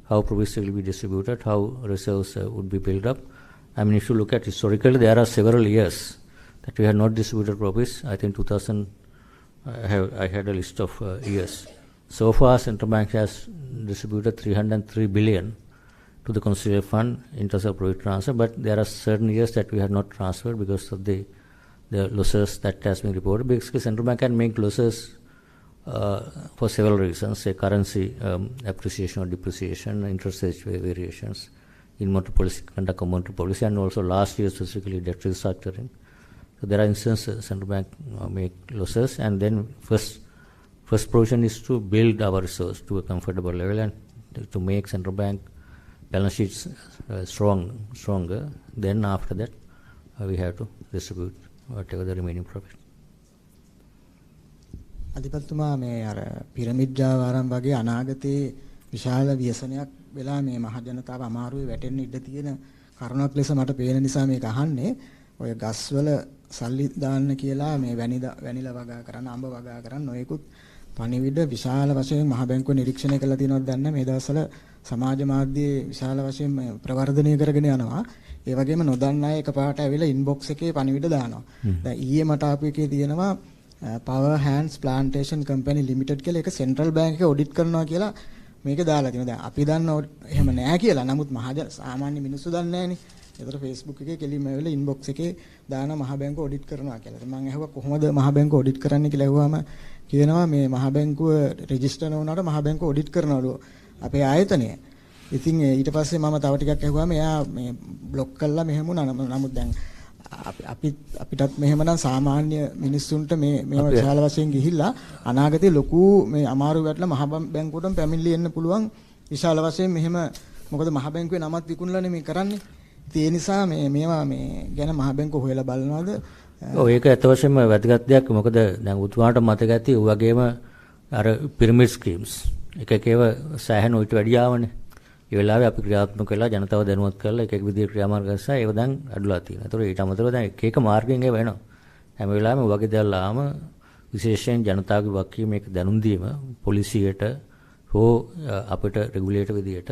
how profits will be distributed, how reserves would be built up. I mean, if you look at historically, there are several years that we had not distributed profits. I think 2000, I had a list of years. So far, central bank has distributed 303 billion to the consolidated fund in terms of profit transfer, but there are certain years that we have not transferred because of the losses that has been reported. Basically, central bank can make losses for several reasons, say currency appreciation or depreciation, interest rate variations, in monetary policy, conduct of monetary policy, and also last year specifically debt restructuring. So there are instances central bank make losses, and then first provision is to build our reserves to a comfortable level and to make central bank balance sheets stronger. Then after that, we have to distribute whatever the remaining profit. අධිපතිතුමා මේ අර පිරමිඩ් ජාවාරම් වගේ අනාගතයේ විශාල ව්‍යසනයක් වෙලා මේ මහ ජනතාව අමාරුවේ වැටෙන්න ඉඩ තියෙන කරුණක් ලෙස මට පේන නිසා මේක අහන්නේ. ඔය ගස්වල සල්ලි දාන්න කියලා මේ වැනිලා වගා කරන්න, අඹ වගා කරන්න ඔයකුත් පණිවිඩ විශාල වශයෙන් මහ බැංකුව නිරීක්ෂණය කළා තියෙනවද දන්නේ මේ දවස්වල සමාජ මාධ්‍යයේ විශාල වශයෙන් ප්‍රවර්ධනය කරගෙන යනවා. ඒ වගේම නොදන්න අය එකපාරට ඇවිල්ලා ඉන්බොක්ස් එකේ පණිවිඩ දානවා. දැන් ඊයේ මට ආපු එකේ තියෙනවා Power Hands Plantation Company Limited කියලා එක සෙන්ට්‍රල් බැංක් එක ඔඩිට් කරනවා කියලා මේක දාලා තියෙනවා. දැන් අපි දන්නව එහෙම නෑ කියලා. නමුත් සාමාන්‍ය මිනිස්සු දන්නේ නෑනේ. ඒතර Facebook එකේ කෙලින්ම ඇවිල්ලා ඉන්බොක්ස් එකේ දාන මහ බැංකුව ඔඩිට් කරනවා කියලා. මම අහුවා කොහොමද මහ බැංකුව ඔඩිට් කරන්නේ කියලා අහුවාම කියනවා මේ මහ බැංකුව රෙජිස්ටර් නොවුනාට මහ බැංකුව ඔඩිට් කරනවලු අපේ ආයතනය. ඉතින් ඊට පස්සේ මම තව ටිකක් අහුවාම එයා මේ බ්ලොක් කළා මෙහෙම වුණා. නමුත් දැන් අපිටත් මෙහෙමනම් සාමාන්‍ය මිනිස්සුන්ට මේ විශාල වශයෙන් ගිහිල්ලා අනාගතේ ලොකු මේ අමාරු වැටලා මහ බැංකුවටම පැමිණිලි එන්න පුළුවන් විශාල වශයෙන් මෙහෙම. මොකද මහ බැංකුවේ නමත් විකුණලානේ මේ කරන්නේ. ඒ නිසා මේවා ගැන මහ බැංකුව හොයලා බලනවාද? ඔව් ඒක අතවශ්‍යම වැදගත් දෙයක්. මොකද දැන් උතුමාට මතක ඇති ඒ වගේම අර පිරමිඩ් ස්කීම්ස් එක ඒව සෑහෙන උඩට වැඩි ආවනේ. ඒ වෙලාවේ අපි ක්‍රියාත්මක වෙලා ජනතාව දැනුවත් කරලා එක විදිහට ක්‍රියාමාර්ග කරසා ඒව දැන් අඩුලා තියෙනවා. ඒතකොට ඊට අමතරව දැන් එක මාර්ගයෙන් ඒව වෙනවා. හැම වෙලාවෙම වගේ දේවල් ආවම විශේෂයෙන් ජනතාවගේ වක්කීම මේක දැනුම් දීම පොලිසියට හෝ අපිට රෙගුලේටර් විදියට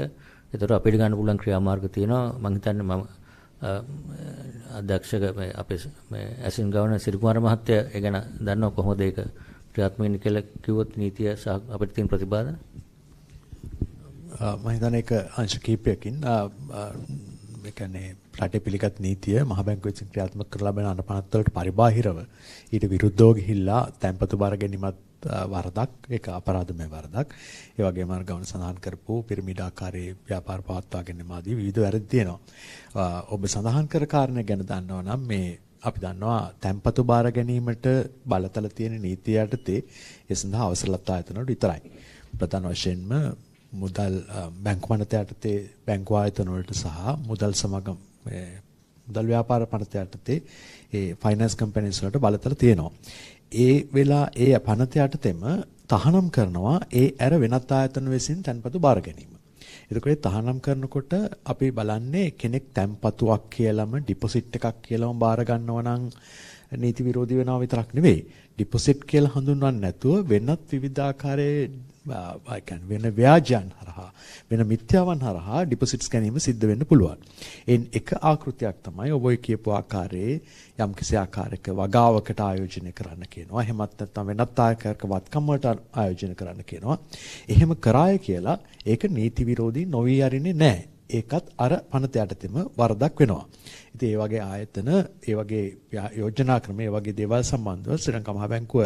ඒතකොට අපිට ගන්න පුළුවන් ක්‍රියාමාර්ග තියෙනවා. මම හිතන්නේ මම අධ්‍යක්ෂක අපේ ඇසින් ගවර්නර් සිරිකුමාර මහත්තයා ඒ ගැන දන්නව කොහොමද ඒක ක්‍රියාත්මක වෙන්නේ කියලා කිව්වොත් නීතිය සහ අපිට තියෙන ප්‍රතිපාදන මම හිතන්නේ ඒක අංශ කිහිපයකින් ඒ කියන්නේ රටේ පිළිගත් නීතිය මහ බැංකුව විසින් ක්‍රියාත්මක කරලා ලබන අනපනත් වලට පරිබාහිරව ඊට විරුද්ධව ගිහිල්ලා තැන්පතු බාර ගැනීමත් වරදක් ඒක අපරාධමය වරදක්. ඒ වගේම අර ගවන සඳහන් කරපු පිරමීඩ ආකාරයේ ව්‍යාපාර පවත්වා ගැනීම ආදී විවිධ වැරදි තියෙනවා. ඔබ සඳහන් කර කාරණේ ගැන දන්නවා නම් මේ අපි දන්නවා තැන්පතු බාර ගැනීමට බලතල තියෙන නීතිය යටතේ ඒ සඳහා අවසර ලබා ආයතන වල විතරයි. ප්‍රධාන වශයෙන්ම මුදල් බැංකු පනත යටතේ බැංකු ආයතන වලට සහ මුදල් සමාගම් මුදල් ව්‍යාපාර පනත යටතේ ඒ ෆයිනෑන්ස් කම්පැනිස් වලට බලතල තියෙනවා. ඒ වෙලා ඒ පනත යටතේම තහනම් කරනවා ඒ ඇර වෙනත් ආයතන විසින් තැන්පතු බාර ගැනීම. එතකොට තහනම් කරනකොට අපි බලන්නේ කෙනෙක් තැන්පතුවක් කියලාම ඩිපොසිට් එකක් කියලාම බාර ගන්නවා නම් නීති විරෝධී වෙනවා විතරක් නෙවෙයි. ඩිපොසිට් කියලා හඳුන්වන්නේ නැතුව වෙනත් විවිධාකාරයේ වෙන ව්‍යාජයන් හරහා වෙන මිත්‍යාවන් හරහා ඩිපොසිට්ස් ගැනීම සිද්ධ වෙන්න පුළුවන්. එන් එක ආකෘතියක් තමයි ඔබ කියපු ආකාරයේ යම්කිසි ආකාරයක වගාවකට ආයෝජනය කරන්න කියනවා. එහෙමත් නැත්නම් වෙනත් ආකාරයක වත්කම් වලට ආයෝජනය කරන්න කියනවා. එහෙම කරාය කියලා ඒක නීති විරෝධී නොවි යරින්නේ නැහැ. ඒකත් අර පනත යටතේම වරදක් වෙනවා. ඉතින් ඒ වගේ ආයතන, ඒ වගේ යෝජනා ක්‍රම, ඒ වගේ දේවල් සම්බන්ධව ශ්‍රී ලංකා මහ බැංකුව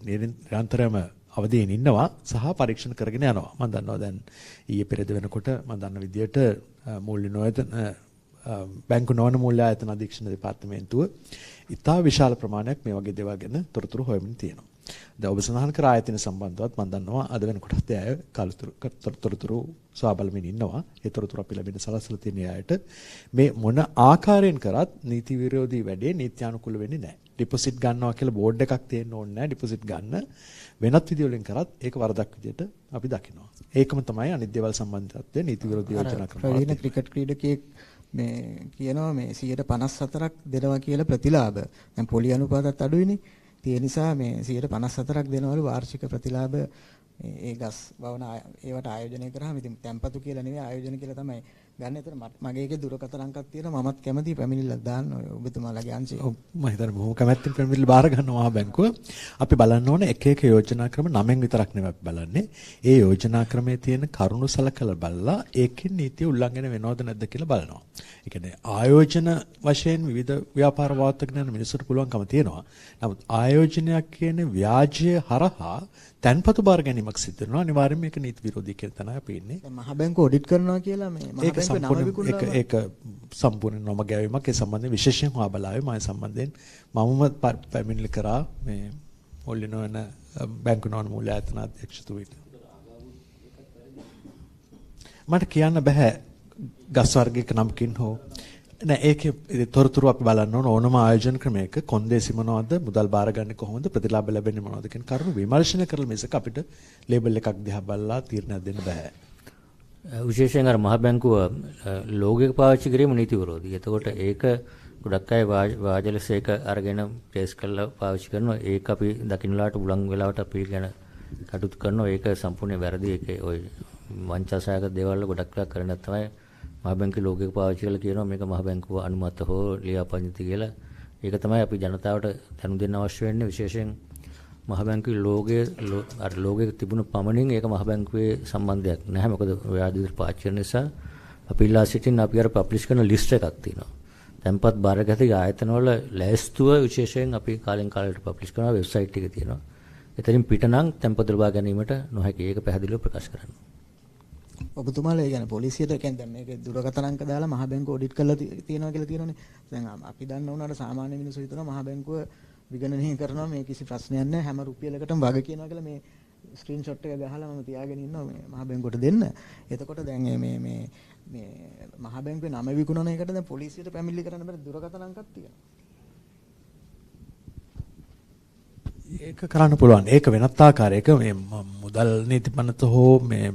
නිරන්තරම අවදීන් ඉන්නවා සහ පරීක්ෂණ කරගෙන යනවා. මම දන්නවා දැන් ඊයේ පෙරේද වෙනකොට මම දන්න විදියට මූල්‍ය නොයතන බැංකු නොවන මූල්‍ය ආයතන අධීක්ෂණ දෙපාර්තමේන්තුව ඉතා විශාල ප්‍රමාණයක් මේ වගේ දේවල් ගැන තොරතුරු හොයමින් තියෙනවා. දැන් ඔබ සඳහන් කර ආයතන සම්බන්ධවත් මම දන්නවා අද වෙනකොටත් ඇය තොරතුරු සොයා බලමින් ඉන්නවා. ඒ තොරතුරු අපි ලැබෙන සලසලා තියෙන අයට මේ මොන ආකාරයෙන් කරත් නීති විරෝධී වැඩේ නීත්‍යානුකූල වෙන්නේ නැහැ. ඩිපොසිට් ගන්නවා කියලා බෝඩ් එකක් තියෙන්න ඕනේ නැහැ. ඩිපොසිට් ගන්න වෙනත් විදිය වලින් කරත් ඒක වරදක් විදියට අපි දකිනවා. ඒකම තමයි අනිත් දේවල් සම්බන්ධත්වය නීති විරෝධී යෝජනා ක්‍රම. ප්‍රවීණ ක්‍රිකට් ක්‍රීඩකයෙක් මේ කියනවා මේ 154ක් දෙනවා කියලා ප්‍රතිලාභ. දැන් පොලි අනුපාතත් අඩුයිනේ. ඒ නිසා මේ 154ක් දෙනවලු වාර්ෂික ප්‍රතිලාභ ඒ ගස් භවන ඒවට ආයෝජනය කරාම ඉතින් තැම්පතු කියලා නෙවෙයි ආයෝජන කියලා තමයි ගන්න. ඒතර මගේ එකේ දුරකථන අංකක් තියෙනවා. මමත් කැමතියි පැමිණිල්ලක් දාන්න ඔබතුමාලාගේ අංශේ. ඔව් මම හිතන්නේ බොහොම කැමැත්තෙන් පැමිණිල්ල බාර ගන්නවා බැංකුව. අපි බලන්න ඕනේ එක එක යෝජනා ක්‍රම 9න් විතරක් නෙවෙයි අපි බලන්නේ. ඒ යෝජනා ක්‍රමයේ තියෙන කරුණු සලකලා බලලා ඒකෙන් නීතිය උල්ලංඝනය වෙනවද නැද්ද කියලා බලනවා. ඒ කියන්නේ ආයෝජන වශයෙන් විවිධ ව්‍යාපාර වාර්තාකරන මිනිස්සුන්ට පුළුවන්කම තියෙනවා. නමුත් ආයෝජනයක් කියන්නේ ව්‍යාජය හරහා තැන්පතු බාර ගැනීමක් සිදු වෙනවා. අනිවාර්යයෙන්ම මේක නීති විරෝධී කියලා තමයි අපි ඉන්නේ. දැන් මහ බැංකුව ඔඩිට් කරනවා කියලා මේ මහ බැංකුවේ නම විකුණනවා. ඒක සම්පූර්ණ නම ගැවීමක්. ඒ සම්බන්ධයෙන් විශේෂයෙන් හොයා බලාවේ මම සම්බන්ධයෙන් මමම පැමිණිලි කරා මේ මූල්‍ය නොවන බැංකු නොවන මූල්‍ය ආයතන අධ්‍යක්ෂතුමීට. මට කියන්න බෑ ගස් වර්ගයක නමකින් හෝ නෑ ඒකේ තොරතුරු අපි බලන්න ඕනම ආයෝජන ක්‍රමයක කොන්දේසි මොනවද මුදල් බාරගන්නේ කොහොමද ප්‍රතිලාභ ලැබෙන්නේ මොනවද කියන කරුණු විමර්ශනය කරලා මිසක අපිට ලේබල් එකක් දිහා බලලා තීරණයක් දෙන්න බෑ. විශේෂයෙන් අර මහ බැංකුව ලෝගෝ එක පාවිච්චි කිරීම නීති විරෝධී. එතකොට ඒක ගොඩක් අය වාජලස ඒක අරගෙන ටෙස් කරලා පාවිච්චි කරනවා. ඒක අපි දකින්නලාට උලං වෙලාවට අපි ගැන කටයුතු කරනවා. ඒක සම්පූර්ණ වැරදි. ඒක ওই වංචාසහගත දේවල් ගොඩක් වෙලා කරන තමයි මහ බැංකුවේ ලෝගෝ එක පාවිච්චි කරලා කියනවා මේක මහ බැංකුව අනුමත හෝ ලියාපදිංචි කියලා. ඒක තමයි අපි ජනතාවට දැනුම් දෙන්න අවශ්‍ය වෙන්නේ. විශේෂයෙන් මහ බැංකුවේ ලෝගෝ එක තිබුණ පමණින් ඒක මහ බැංකුවේ සම්බන්ධයක් නැහැ. මොකද ව්‍යාධි පාවිච්චි කරන නිසා අපි ඉල්ලා සිටින අපි අර පබ්ලිෂ් කරන ලිස්ට් එකක් තියෙනවා. තැන්පත් බාරගත ආයතනවල ලැයිස්තුව විශේෂයෙන් අපි කාලෙන් කාලයට පබ්ලිෂ් කරන වෙබ්සයිට් එකේ තියෙනවා. එතනින් පිට නම් තැන්පත් ලබා ගැනීමට නොහැකි. ඒක පැහැදිලිව ප්‍රකාශ කරනවා. ඔබතුමාලා කියන්නේ පොලිසියට කියන්නේ දැන් මේක දුරකථන අංක දාලා මහ බැංකුව ඔඩිට් කරලා තියෙනවා කියලා තියෙනවනේ. දැන් අපි දන්න උනාට සාමාන්‍ය මිනිස්සු හිතනවා මහ බැංකුව විගණනය කරනවා මේ කිසි ප්‍රශ්නයක් නැහැ හැම රුපියලකටම වග කියනවා කියලා මේ ස්ක්‍රීන්ෂොට් එක ගහලා මම තියාගෙන ඉන්නවා මේ මහ බැංකුවට දෙන්න. එතකොට දැන් මේ මේ මහ බැංකුවේ නම විකුණන එකට දැන් පොලිසියට පැමිණිලි කරන්න බැරි දුරකථන අංකක් තියෙනවා. ඒක කරන්න පුළුවන්. ඒක වෙනත් ආකාරයක මේ මුදල් නීති පනත හෝ මේ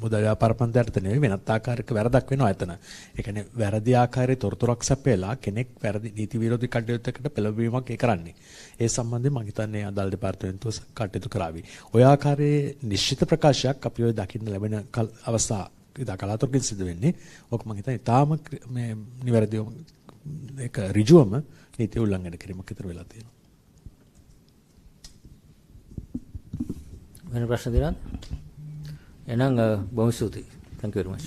මුදල් ව්‍යාපාර පන්තියට නෙවෙයි වෙනත් ආකාරයක වැරදක් වෙනවා එතන. ඒ කියන්නේ වැරදි ආකාරයේ තොරතුරක් සැපයලා කෙනෙක් වැරදි නීති විරෝධී කටයුත්තකට පෙළඹවීමක් ඒ කරන්නේ. ඒ සම්බන්ධයෙන් මම හිතන්නේ අදාළ දෙපාර්තමේන්තුව කටයුතු කරાવી. ඔය ආකාරයේ නිශ්චිත ප්‍රකාශයක් අපි ඔය දකින්න ලැබෙන අවස්ථා ඉදා කලාතුරකින් සිදු වෙන්නේ. ඔක මම හිතන්නේ තාම මේ නිවැරදිව ඒක ඍජුවම නීති උල්ලංඝනය කිරීමක් විතර වෙලා තියෙනවා. වෙන ප්‍රශ්න දෙනවද? එහෙනම් බොහොම ස්තුතියි. Thank you very much.